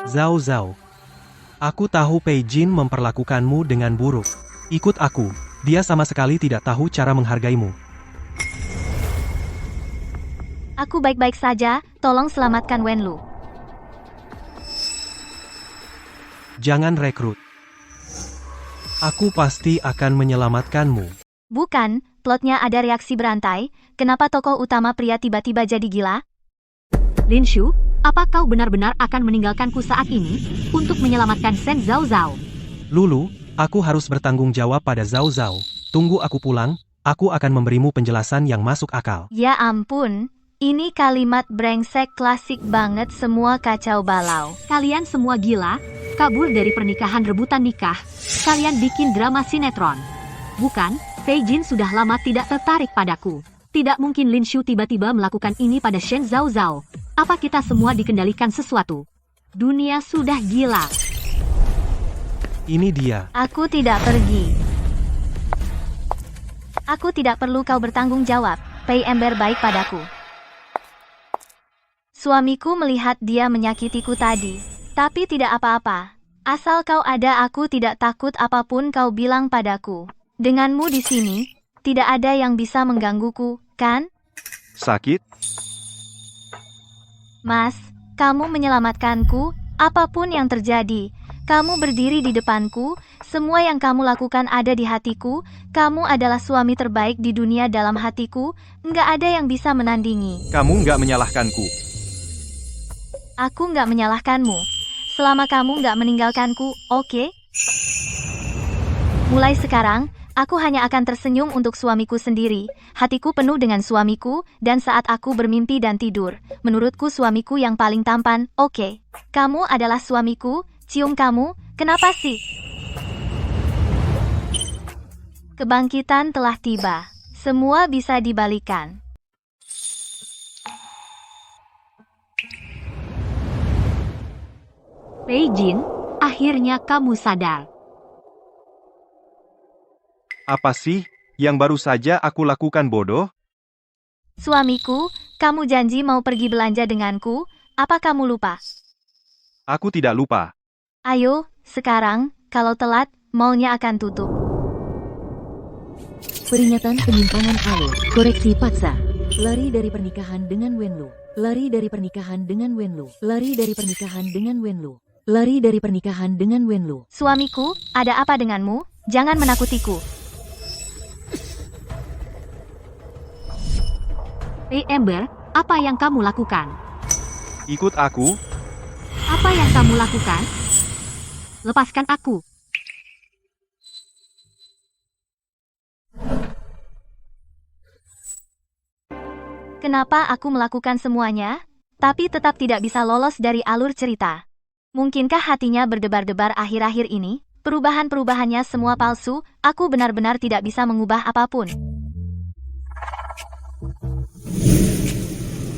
Zhao Zhao. Aku tahu Peijin memperlakukanmu dengan buruk. Ikut aku, dia sama sekali tidak tahu cara menghargaimu. Aku baik-baik saja, tolong selamatkan Wenlu. Jangan rekrut. Aku pasti akan menyelamatkanmu. Bukan, plotnya ada reaksi berantai, kenapa tokoh utama pria tiba-tiba jadi gila? Lin Shu, apa kau benar-benar akan meninggalkanku saat ini, untuk menyelamatkan Shen Zhao Zhao? Lulu, aku harus bertanggung jawab pada Zhao Zhao. Tunggu aku pulang, aku akan memberimu penjelasan yang masuk akal. Ya ampun, ini kalimat brengsek klasik banget, semua kacau balau. Kalian semua gila, kabur dari pernikahan rebutan nikah, kalian bikin drama sinetron. Bukan, Peijin sudah lama tidak tertarik padaku. Tidak mungkin Lin Shu tiba-tiba melakukan ini pada Shen Zhao Zhao. Apa kita semua dikendalikan sesuatu? Dunia sudah gila. Ini dia. Aku tidak pergi. Aku tidak perlu kau bertanggung jawab, Pei Ember baik padaku. Suamiku melihat dia menyakitiku tadi, tapi tidak apa-apa. Asal kau ada, aku tidak takut apapun kau bilang padaku. Denganmu di sini, tidak ada yang bisa menggangguku, kan? Sakit? Mas, kamu menyelamatkanku, apapun yang terjadi. Kamu berdiri di depanku, semua yang kamu lakukan ada di hatiku, kamu adalah suami terbaik di dunia dalam hatiku, nggak ada yang bisa menandingi. Kamu nggak menyalahkanku. Aku nggak menyalahkanmu. Selama kamu nggak meninggalkanku, oke? Mulai sekarang, aku hanya akan tersenyum untuk suamiku sendiri. Hatiku penuh dengan suamiku, dan saat aku bermimpi dan tidur, menurutku suamiku yang paling tampan, oke? Kamu adalah suamiku, cium kamu, kenapa sih? Kebangkitan telah tiba. Semua bisa dibalikan. Peijin, akhirnya kamu sadar. Apa sih yang baru saja aku lakukan bodoh? Suamiku, kamu janji mau pergi belanja denganku, apa kamu lupa? Aku tidak lupa. Ayo, sekarang, kalau telat, mallnya akan tutup. Peringatan penyimpangan alur. Koreksi paksa. Lari dari pernikahan dengan Wenlu. Lari dari pernikahan dengan Wenlu. Lari dari pernikahan dengan Wenlu. Lari dari pernikahan dengan Wenlu. Suamiku, ada apa denganmu? Jangan menakutiku. Hey Amber, apa yang kamu lakukan? Ikut aku. Apa yang kamu lakukan? Lepaskan aku. Kenapa aku melakukan semuanya, tapi tetap tidak bisa lolos dari alur cerita? Mungkinkah hatinya berdebar-debar akhir-akhir ini? Perubahan-perubahannya semua palsu, aku benar-benar tidak bisa mengubah apapun.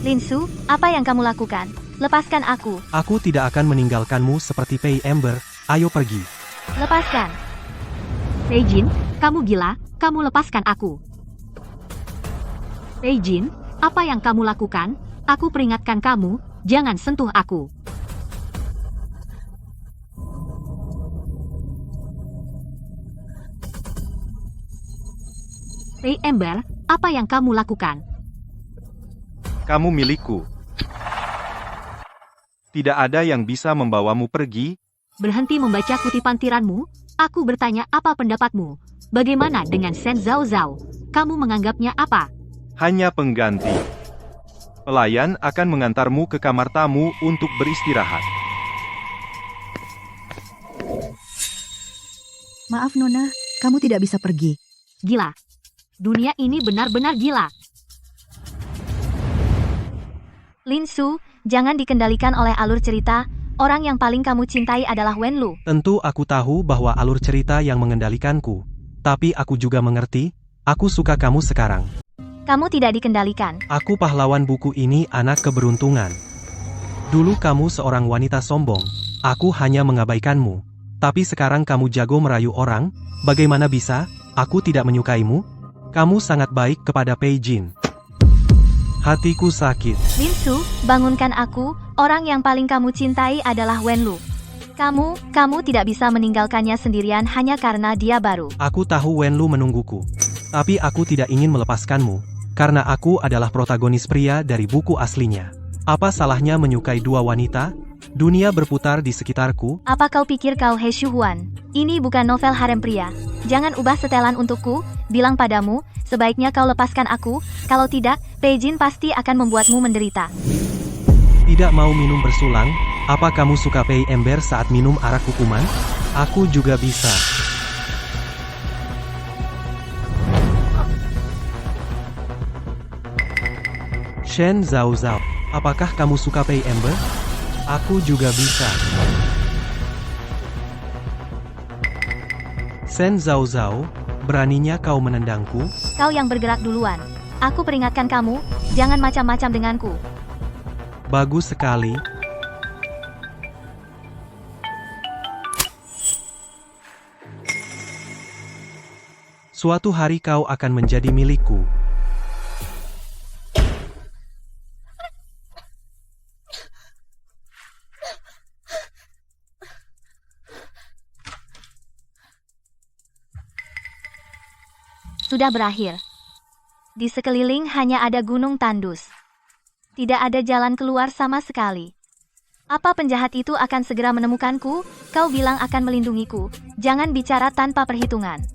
Linsu, apa yang kamu lakukan? Lepaskan aku. Aku tidak akan meninggalkanmu seperti Pei Amber, ayo pergi. Lepaskan. Peijin, kamu gila, kamu lepaskan aku. Peijin, apa yang kamu lakukan? Aku peringatkan kamu, jangan sentuh aku. Pei Amber, apa yang kamu lakukan? Kamu milikku. Tidak ada yang bisa membawamu pergi. Berhenti membaca kutipan tiranmu. Aku bertanya apa pendapatmu. Bagaimana dengan Shen Zhao Zhao? Kamu menganggapnya apa? Hanya pengganti. Pelayan akan mengantarmu ke kamar tamu untuk beristirahat. Maaf Nona, kamu tidak bisa pergi. Gila. Dunia ini benar-benar gila. Linsu, jangan dikendalikan oleh alur cerita. Orang yang paling kamu cintai adalah Wenlu. Tentu aku tahu bahwa alur cerita yang mengendalikanku. Tapi aku juga mengerti, aku suka kamu sekarang. Kamu tidak dikendalikan. Aku pahlawan buku ini anak keberuntungan. Dulu kamu seorang wanita sombong, aku hanya mengabaikanmu. Tapi sekarang kamu jago merayu orang, bagaimana bisa, aku tidak menyukaimu? Kamu sangat baik kepada Peijin. Hatiku sakit. Linsu, bangunkan aku, orang yang paling kamu cintai adalah Wenlu. Kamu tidak bisa meninggalkannya sendirian hanya karena dia baru. Aku tahu Wenlu menungguku. Tapi aku tidak ingin melepaskanmu, karena aku adalah protagonis pria dari buku aslinya. Apa salahnya menyukai dua wanita? Dunia berputar di sekitarku. Apa kau pikir kau He Shuhuan? Ini bukan novel harem pria. Jangan ubah setelan untukku, bilang padamu, sebaiknya kau lepaskan aku, kalau tidak, Peijin pasti akan membuatmu menderita. Tidak mau minum bersulang, apa kamu suka Pei Ember saat minum arak hukuman? Aku juga bisa. Shen Zhao Zhao, apakah kamu suka Pei Ember? Aku juga bisa. Shen Zhao Zhao, beraninya kau menendangku? Kau yang bergerak duluan. Aku peringatkan kamu, jangan macam-macam denganku. Bagus sekali. Suatu hari kau akan menjadi milikku. Sudah berakhir. Di sekeliling hanya ada gunung tandus. Tidak ada jalan keluar sama sekali. Apa penjahat itu akan segera menemukanku? Kau bilang akan melindungiku. Jangan bicara tanpa perhitungan.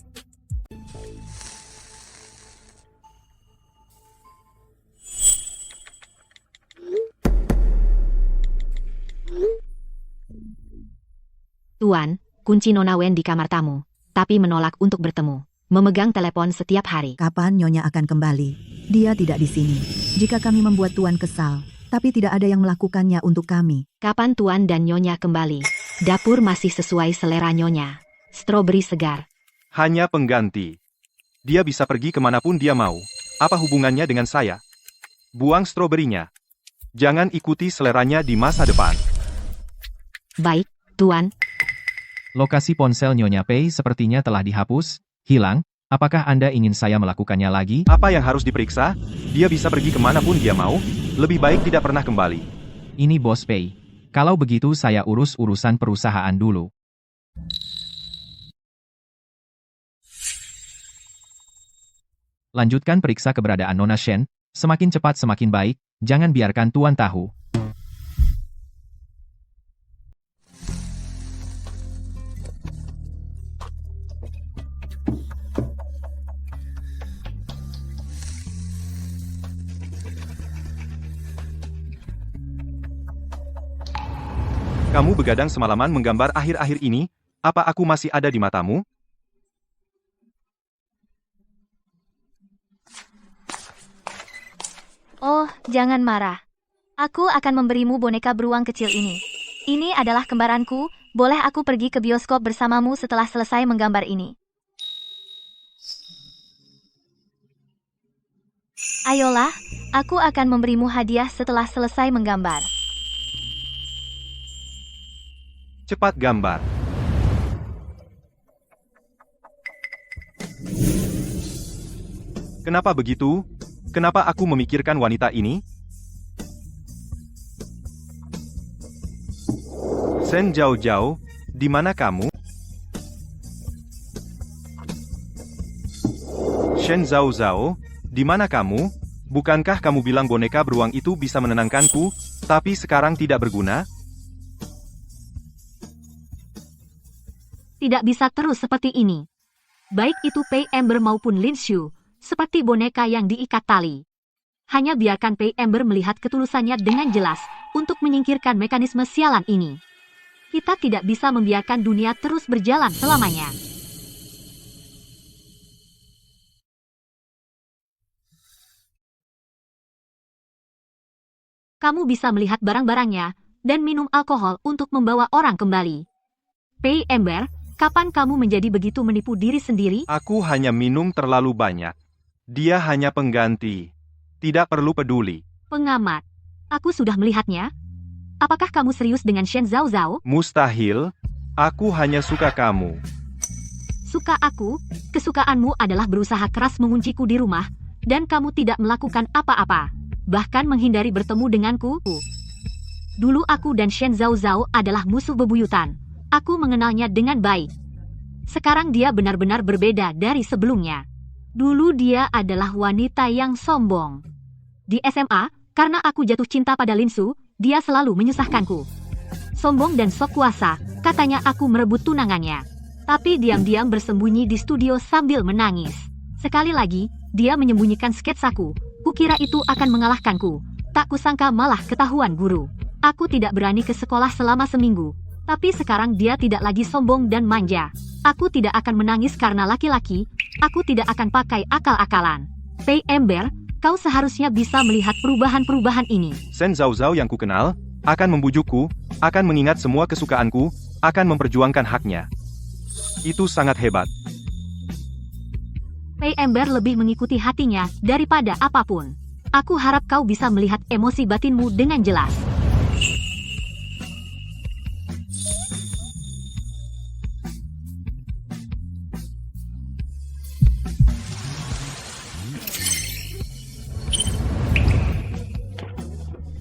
Tuan, kunci Nona Wen di kamar tamu, tapi menolak untuk bertemu. Memegang telepon setiap hari. Kapan Nyonya akan kembali? Dia tidak di sini. Jika kami membuat Tuan kesal, tapi tidak ada yang melakukannya untuk kami. Kapan Tuan dan Nyonya kembali? Dapur masih sesuai selera Nyonya. Stroberi segar. Hanya pengganti. Dia bisa pergi kemanapun dia mau. Apa hubungannya dengan saya? Buang stroberinya. Jangan ikuti seleranya di masa depan. Baik, Tuan. Lokasi ponsel Nyonya Pei sepertinya telah dihapus, hilang, Apakah Anda ingin saya melakukannya lagi? Apa yang harus diperiksa? Dia bisa pergi kemanapun dia mau, lebih baik tidak pernah kembali. Ini Bos Pei. Kalau begitu saya urus urusan perusahaan dulu. Lanjutkan periksa keberadaan Nona Shen, semakin cepat semakin baik, jangan biarkan Tuan tahu. Kamu begadang semalaman menggambar akhir-akhir ini, apa aku masih ada di matamu? Oh, jangan marah. Aku akan memberimu boneka beruang kecil ini. Ini adalah kembaranku, boleh aku pergi ke bioskop bersamamu setelah selesai menggambar ini? Ayolah, aku akan memberimu hadiah setelah selesai menggambar. Cepat gambar. Kenapa begitu? Kenapa aku memikirkan wanita ini? Shen Zhao, di mana kamu? Shen Zhao, di mana kamu? Bukankah kamu bilang boneka beruang itu bisa menenangkanku, tapi sekarang tidak berguna? Tidak bisa terus seperti ini. Baik itu Pei Ember maupun Lin Shu, seperti boneka yang diikat tali. Hanya biarkan Pei Ember melihat ketulusannya dengan jelas, untuk menyingkirkan mekanisme sialan ini. Kita tidak bisa membiarkan dunia terus berjalan selamanya. Kamu bisa melihat barang-barangnya, dan minum alkohol untuk membawa orang kembali. Pei Ember, kapan kamu menjadi begitu menipu diri sendiri? Aku hanya minum terlalu banyak. Dia hanya pengganti. Tidak perlu peduli. Pengamat, aku sudah melihatnya. Apakah kamu serius dengan Shen Zhao? Mustahil. Aku hanya suka kamu. Suka aku? Kesukaanmu adalah berusaha keras mengunciku di rumah, dan kamu tidak melakukan apa-apa. Bahkan menghindari bertemu denganku. Dulu aku dan Shen Zhao adalah musuh bebuyutan. Aku mengenalnya dengan baik. Sekarang dia benar-benar berbeda dari sebelumnya. Dulu dia adalah wanita yang sombong. Di SMA, karena aku jatuh cinta pada Lin Shu, dia selalu menyusahkanku. Sombong dan sok kuasa, katanya aku merebut tunangannya. Tapi diam-diam bersembunyi di studio sambil menangis. Sekali lagi, dia menyembunyikan sketsaku. Kukira itu akan mengalahkanku. Tak kusangka malah ketahuan guru. Aku tidak berani ke sekolah selama seminggu. Tapi sekarang dia tidak lagi sombong dan manja. Aku tidak akan menangis karena laki-laki. Aku tidak akan pakai akal-akalan. Pei Ember, kau seharusnya bisa melihat perubahan-perubahan ini. Shen Zhao yang kukenal, akan membujukku, akan mengingat semua kesukaanku, akan memperjuangkan haknya. Itu sangat hebat. Pei Ember lebih mengikuti hatinya daripada apapun. Aku harap kau bisa melihat emosi batinmu dengan jelas.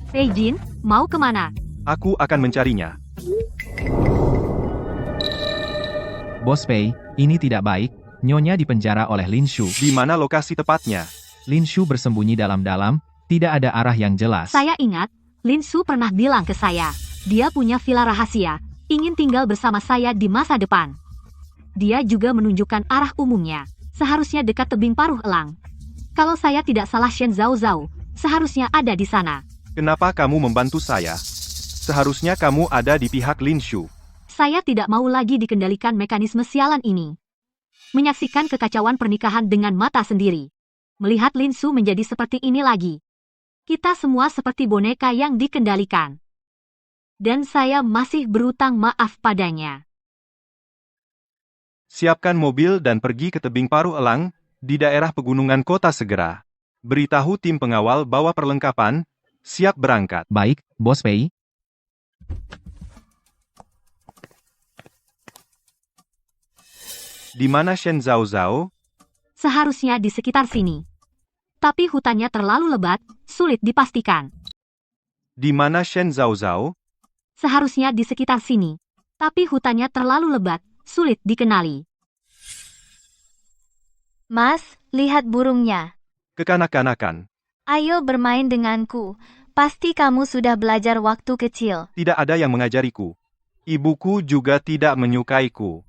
Pei Jin, mau kemana? Aku akan mencarinya. Bos Pei, ini tidak baik. Nyonya dipenjara oleh Lin Shu. Di mana lokasi tepatnya? Lin Shu bersembunyi dalam-dalam, tidak ada arah yang jelas. Saya ingat, Lin Shu pernah bilang ke saya, dia punya villa rahasia, ingin tinggal bersama saya di masa depan. Dia juga menunjukkan arah umumnya, seharusnya dekat tebing paruh elang. Kalau saya tidak salah, Shen Zhao seharusnya ada di sana. Kenapa kamu membantu saya? Seharusnya kamu ada di pihak Lin Shu. Saya tidak mau lagi dikendalikan mekanisme sialan ini. Menyaksikan kekacauan pernikahan dengan mata sendiri. Melihat Lin Shu menjadi seperti ini lagi. Kita semua seperti boneka yang dikendalikan. Dan saya masih berutang maaf padanya. Siapkan mobil dan pergi ke tebing paruh elang, di daerah pegunungan kota segera. Beritahu tim pengawal bawa perlengkapan, siap berangkat. Baik, Bos Pei. Di mana Shen Zhao? Seharusnya di sekitar sini. Tapi hutannya terlalu lebat, sulit dipastikan. Di mana Shen Zhaozhao? Seharusnya di sekitar sini. Tapi hutannya terlalu lebat, sulit dikenali. Mas, lihat burungnya. Kekanak-kanakan. Ayo bermain denganku. Pasti kamu sudah belajar waktu kecil. Tidak ada yang mengajariku. Ibuku juga tidak menyukaiku.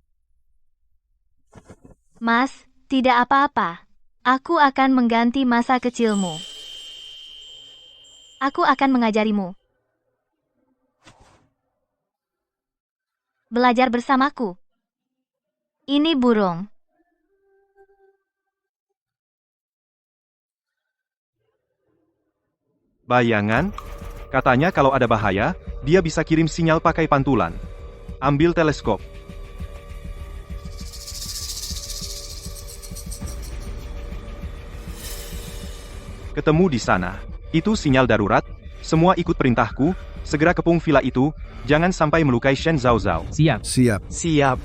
Mas, tidak apa-apa. Aku akan mengganti masa kecilmu. Aku akan mengajarimu. Belajar bersamaku. Ini burung. Bayangan? Katanya kalau ada bahaya, dia bisa kirim sinyal pakai pantulan. Ambil teleskop. Ketemu di sana. Itu sinyal darurat. Semua ikut perintahku. Segera kepung villa itu. Jangan sampai melukai Shen Zhaozhao. Siap. Siap. Siap.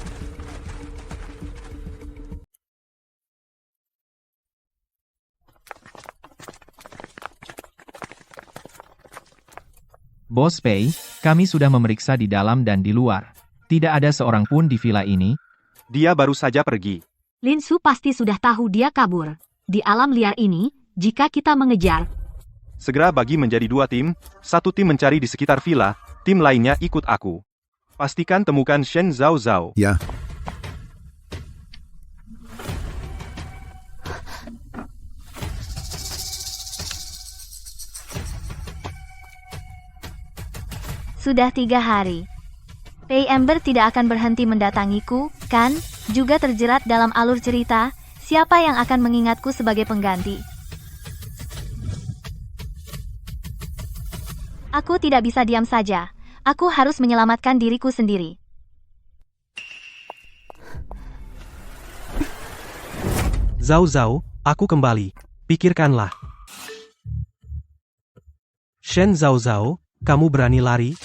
Bos Pei, kami sudah memeriksa di dalam dan di luar. Tidak ada seorang pun di villa ini. Dia baru saja pergi. Lin Shu pasti sudah tahu dia kabur. Di alam liar ini, jika kita mengejar, Segera bagi menjadi 2 tim. Satu tim mencari di sekitar villa. Tim lainnya ikut aku. Pastikan temukan Shen Zhaozhao. Ya. Sudah 3 hari. Pei Ember tidak akan berhenti mendatangiku, kan? Juga terjerat dalam alur cerita, siapa yang akan mengingatku sebagai pengganti? Aku tidak bisa diam saja. Aku harus menyelamatkan diriku sendiri. Zhao, aku kembali. Pikirkanlah. Shen Zhao, kamu berani lari?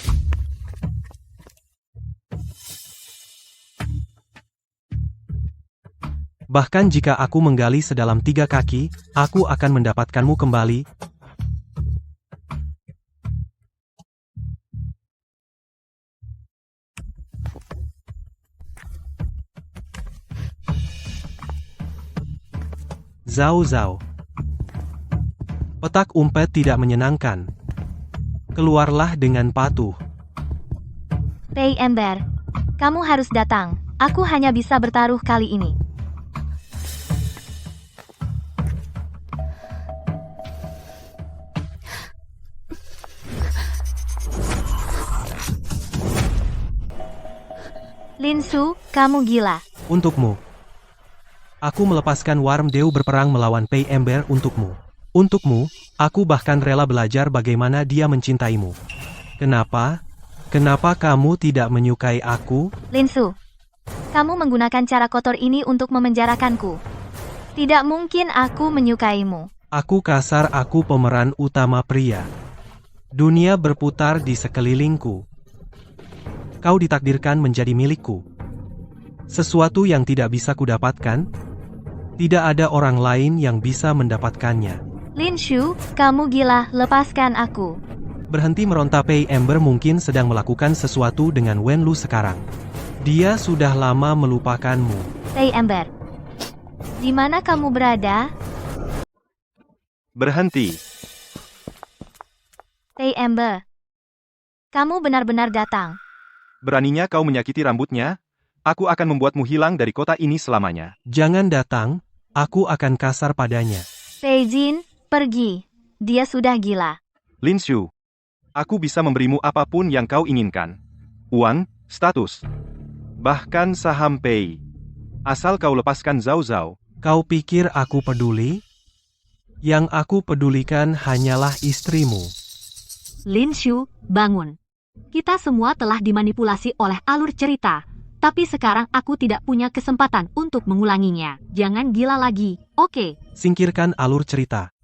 Bahkan jika aku menggali sedalam 3 kaki, aku akan mendapatkanmu kembali. Zhao. Petak umpet tidak menyenangkan. Keluarlah dengan patuh. Pei Ember, kamu harus datang. Aku hanya bisa bertaruh kali ini. Lin Shu, kamu gila. Untukmu. Aku melepaskan Wormdew berperang melawan Pei Ember untukmu. Untukmu, aku bahkan rela belajar bagaimana dia mencintaimu. Kenapa? Kenapa kamu tidak menyukai aku? Lin Shu, kamu menggunakan cara kotor ini untuk memenjarakanku. Tidak mungkin aku menyukaimu. Aku kasar, aku pemeran utama pria. Dunia berputar di sekelilingku. Kau ditakdirkan menjadi milikku. Sesuatu yang tidak bisa kudapatkan, tidak ada orang lain yang bisa mendapatkannya. Lin Shu, kamu gila, lepaskan aku. Berhenti meronta. Pei Ember mungkin sedang melakukan sesuatu dengan Wenlu sekarang. Dia sudah lama melupakanmu. Pei Ember, di mana kamu berada? Berhenti. Pei Ember, kamu benar-benar datang. Beraninya kau menyakiti rambutnya? Aku akan membuatmu hilang dari kota ini selamanya. Jangan datang, aku akan kasar padanya. Pei Jin, pergi. Dia sudah gila. Lin Shu, aku bisa memberimu apapun yang kau inginkan. Uang, status, bahkan saham Pei. Asal kau lepaskan Zhao. Kau pikir aku peduli? Yang aku pedulikan hanyalah istrimu. Lin Shu, bangun. Kita semua telah dimanipulasi oleh alur cerita. Tapi sekarang aku tidak punya kesempatan untuk mengulanginya. Jangan gila lagi, oke? Singkirkan alur cerita.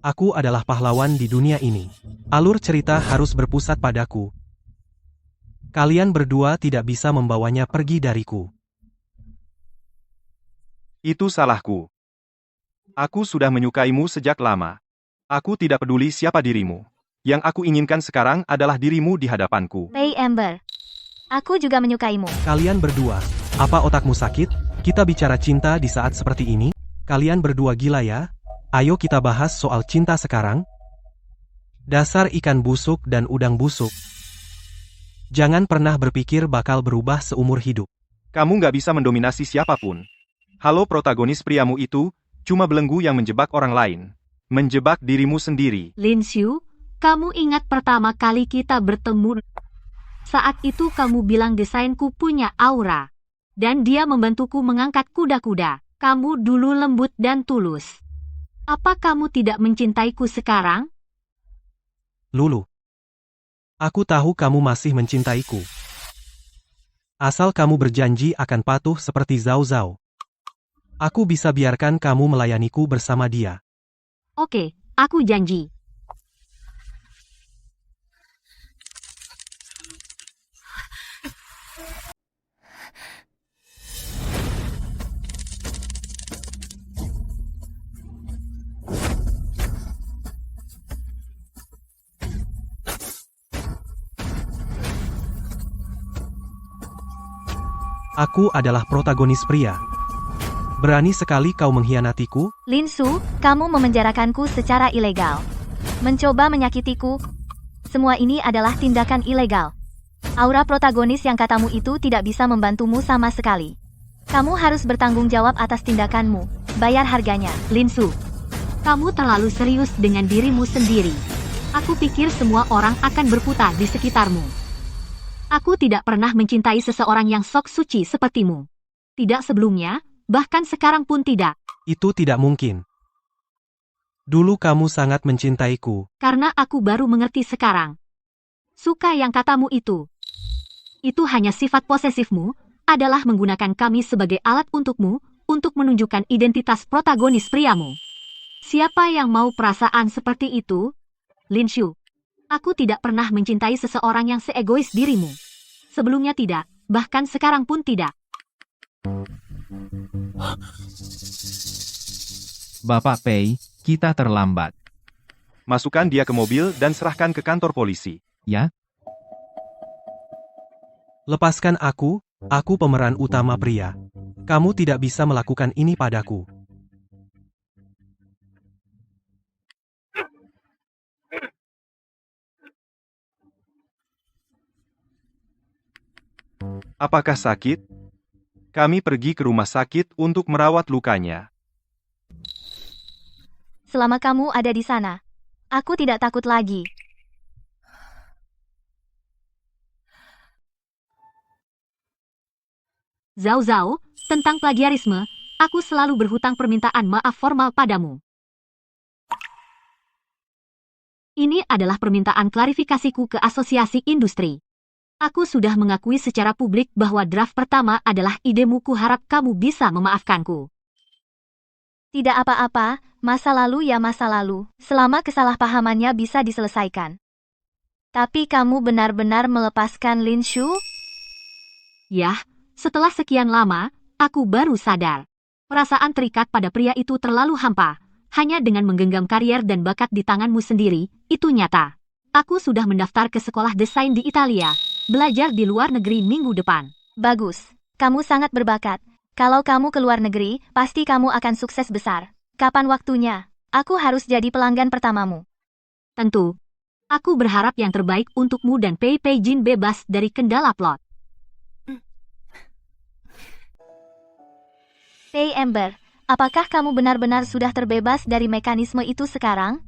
Aku adalah pahlawan di dunia ini. Alur cerita harus berpusat padaku. Kalian berdua tidak bisa membawanya pergi dariku. Itu salahku. Aku sudah menyukaimu sejak lama. Aku tidak peduli siapa dirimu. Yang aku inginkan sekarang adalah dirimu di hadapanku. Pei Amber. Aku juga menyukaimu. Kalian berdua, apa otakmu sakit? Kita bicara cinta di saat seperti ini? Kalian berdua gila ya? Ayo kita bahas soal cinta sekarang. Dasar ikan busuk dan udang busuk. Jangan pernah berpikir bakal berubah seumur hidup. Kamu nggak bisa mendominasi siapapun. Halo protagonis priamu itu, cuma belenggu yang menjebak orang lain. Menjebak dirimu sendiri. Lin Xiu, kamu ingat pertama kali kita bertemu? Saat itu kamu bilang desainku punya aura. Dan dia membantuku mengangkat kuda-kuda. Kamu dulu lembut dan tulus. Apa kamu tidak mencintaiku sekarang? Lulu. Aku tahu kamu masih mencintaiku. Asal kamu berjanji akan patuh seperti Zhao Zhao. Aku bisa biarkan kamu melayaniku bersama dia. Oke, aku janji. Aku adalah protagonis pria. Berani sekali kau mengkhianatiku? Lin Su, kamu memenjarakanku secara ilegal. Mencoba menyakitiku. Semua ini adalah tindakan ilegal. Aura protagonis yang katamu itu tidak bisa membantumu sama sekali. Kamu harus bertanggung jawab atas tindakanmu. Bayar harganya. Lin Su, kamu terlalu serius dengan dirimu sendiri. Aku pikir semua orang akan berputar di sekitarmu. Aku tidak pernah mencintai seseorang yang sok suci sepertimu. Tidak sebelumnya, bahkan sekarang pun tidak. Itu tidak mungkin. Dulu kamu sangat mencintaiku. Karena aku baru mengerti sekarang. Suka yang katamu itu. Itu hanya sifat posesifmu, adalah menggunakan kami sebagai alat untukmu, untuk menunjukkan identitas protagonis priamu. Siapa yang mau perasaan seperti itu? Lin Xiu. Aku tidak pernah mencintai seseorang yang seegois dirimu. Sebelumnya tidak, bahkan sekarang pun tidak. Bapak Pei, kita terlambat. Masukkan dia ke mobil dan serahkan ke kantor polisi. Ya? Lepaskan aku pemeran utama pria. Kamu tidak bisa melakukan ini padaku. Apakah sakit? Kami pergi ke rumah sakit untuk merawat lukanya. Selama kamu ada di sana, aku tidak takut lagi. Zhao Zhao, tentang plagiarisme, aku selalu berhutang permintaan maaf formal padamu. Ini adalah permintaan klarifikasiku ke asosiasi industri. Aku sudah mengakui secara publik bahwa draft pertama adalah idemu. Kuharap kamu bisa memaafkanku. Tidak apa-apa, masa lalu ya masa lalu, selama kesalahpahamannya bisa diselesaikan. Tapi kamu benar-benar melepaskan Lin Xiu? Yah, setelah sekian lama, aku baru sadar. Perasaan terikat pada pria itu terlalu hampa. Hanya dengan menggenggam karier dan bakat di tanganmu sendiri, itu nyata. Aku sudah mendaftar ke sekolah desain di Italia. Belajar di luar negeri minggu depan. Bagus, kamu sangat berbakat. Kalau kamu ke luar negeri, pasti kamu akan sukses besar. Kapan waktunya? Aku harus jadi pelanggan pertamamu. Tentu. Aku berharap yang terbaik untukmu dan Pei Pei Jin bebas dari kendala plot. Pei Amber, apakah kamu benar-benar sudah terbebas dari mekanisme itu sekarang?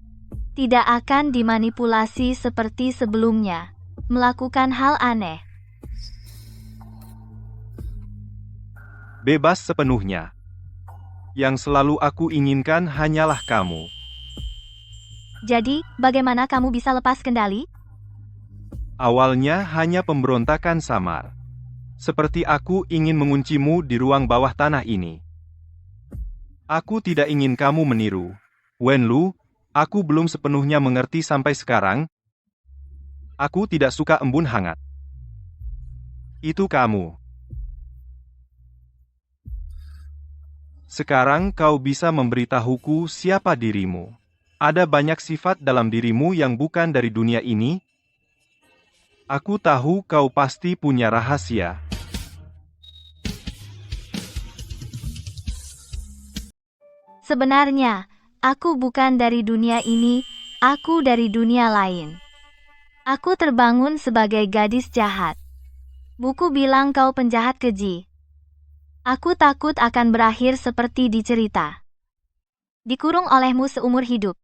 Tidak akan dimanipulasi seperti sebelumnya. Melakukan hal aneh. Bebas sepenuhnya. Yang selalu aku inginkan hanyalah kamu. Jadi, bagaimana kamu bisa lepas kendali? Awalnya hanya pemberontakan samar. Seperti aku ingin menguncimu di ruang bawah tanah ini. Aku tidak ingin kamu meniru. Wenlu, aku belum sepenuhnya mengerti sampai sekarang. Aku tidak suka embun hangat. Itu kamu. Sekarang kau bisa memberitahuku siapa dirimu. Ada banyak sifat dalam dirimu yang bukan dari dunia ini. Aku tahu kau pasti punya rahasia. Sebenarnya, aku bukan dari dunia ini, aku dari dunia lain. Aku terbangun sebagai gadis jahat. Buku bilang kau penjahat keji. Aku takut akan berakhir seperti di cerita. Dikurung olehmu seumur hidup.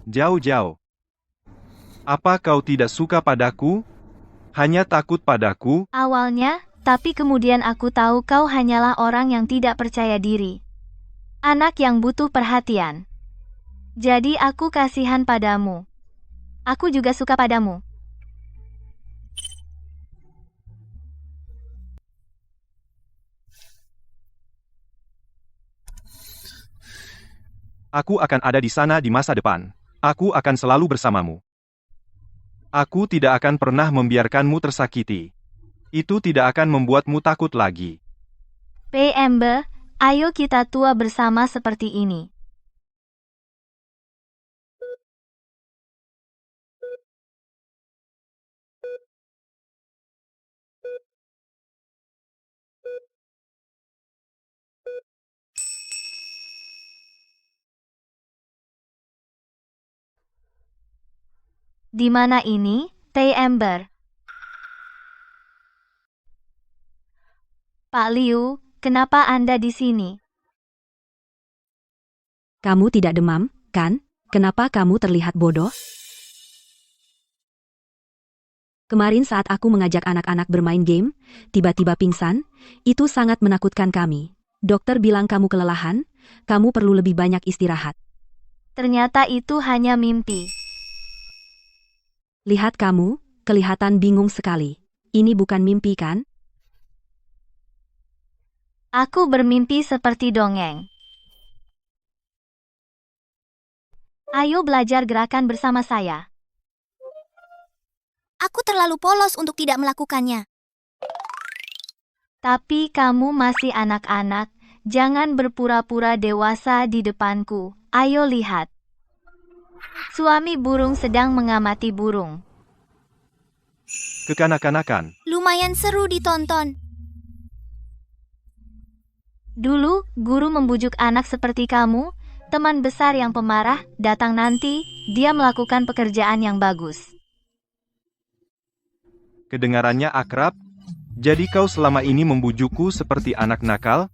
Jauh-jauh. Apa kau tidak suka padaku? Hanya takut padaku? Awalnya, tapi kemudian aku tahu kau hanyalah orang yang tidak percaya diri. Anak yang butuh perhatian. Jadi aku kasihan padamu. Aku juga suka padamu. Aku akan ada di sana di masa depan. Aku akan selalu bersamamu. Aku tidak akan pernah membiarkanmu tersakiti. Itu tidak akan membuatmu takut lagi. Ember, ayo kita tua bersama seperti ini. Di mana ini, Ember? Pak Liu, kenapa Anda di sini? Kamu tidak demam, kan? Kenapa kamu terlihat bodoh? Kemarin saat aku mengajak anak-anak bermain game, tiba-tiba pingsan, itu sangat menakutkan kami. Dokter bilang kamu kelelahan, kamu perlu lebih banyak istirahat. Ternyata itu hanya mimpi. Lihat kamu, kelihatan bingung sekali. Ini bukan mimpi kan? Aku bermimpi seperti dongeng. Ayo belajar gerakan bersama saya. Aku terlalu polos untuk tidak melakukannya. Tapi kamu masih anak-anak, jangan berpura-pura dewasa di depanku. Ayo lihat. Suami burung sedang mengamati burung. Kekanak-kanakan. Lumayan seru ditonton. Dulu, guru membujuk anak seperti kamu, teman besar yang pemarah, datang nanti, dia melakukan pekerjaan yang bagus. Kedengarannya akrab. Jadi kau selama ini membujukku seperti anak nakal?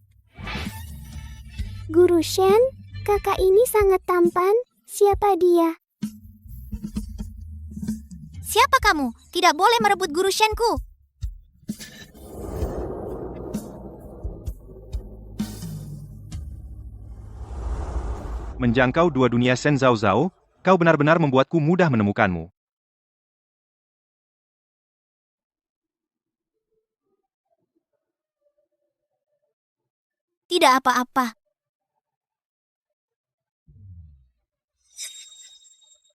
Guru Shen, kakak ini sangat tampan. Siapa dia? Siapa kamu? Tidak boleh merebut Guru Shenku. Menjangkau dua dunia Shen Zhao Zhao, kau benar-benar membuatku mudah menemukanmu. Tidak apa-apa.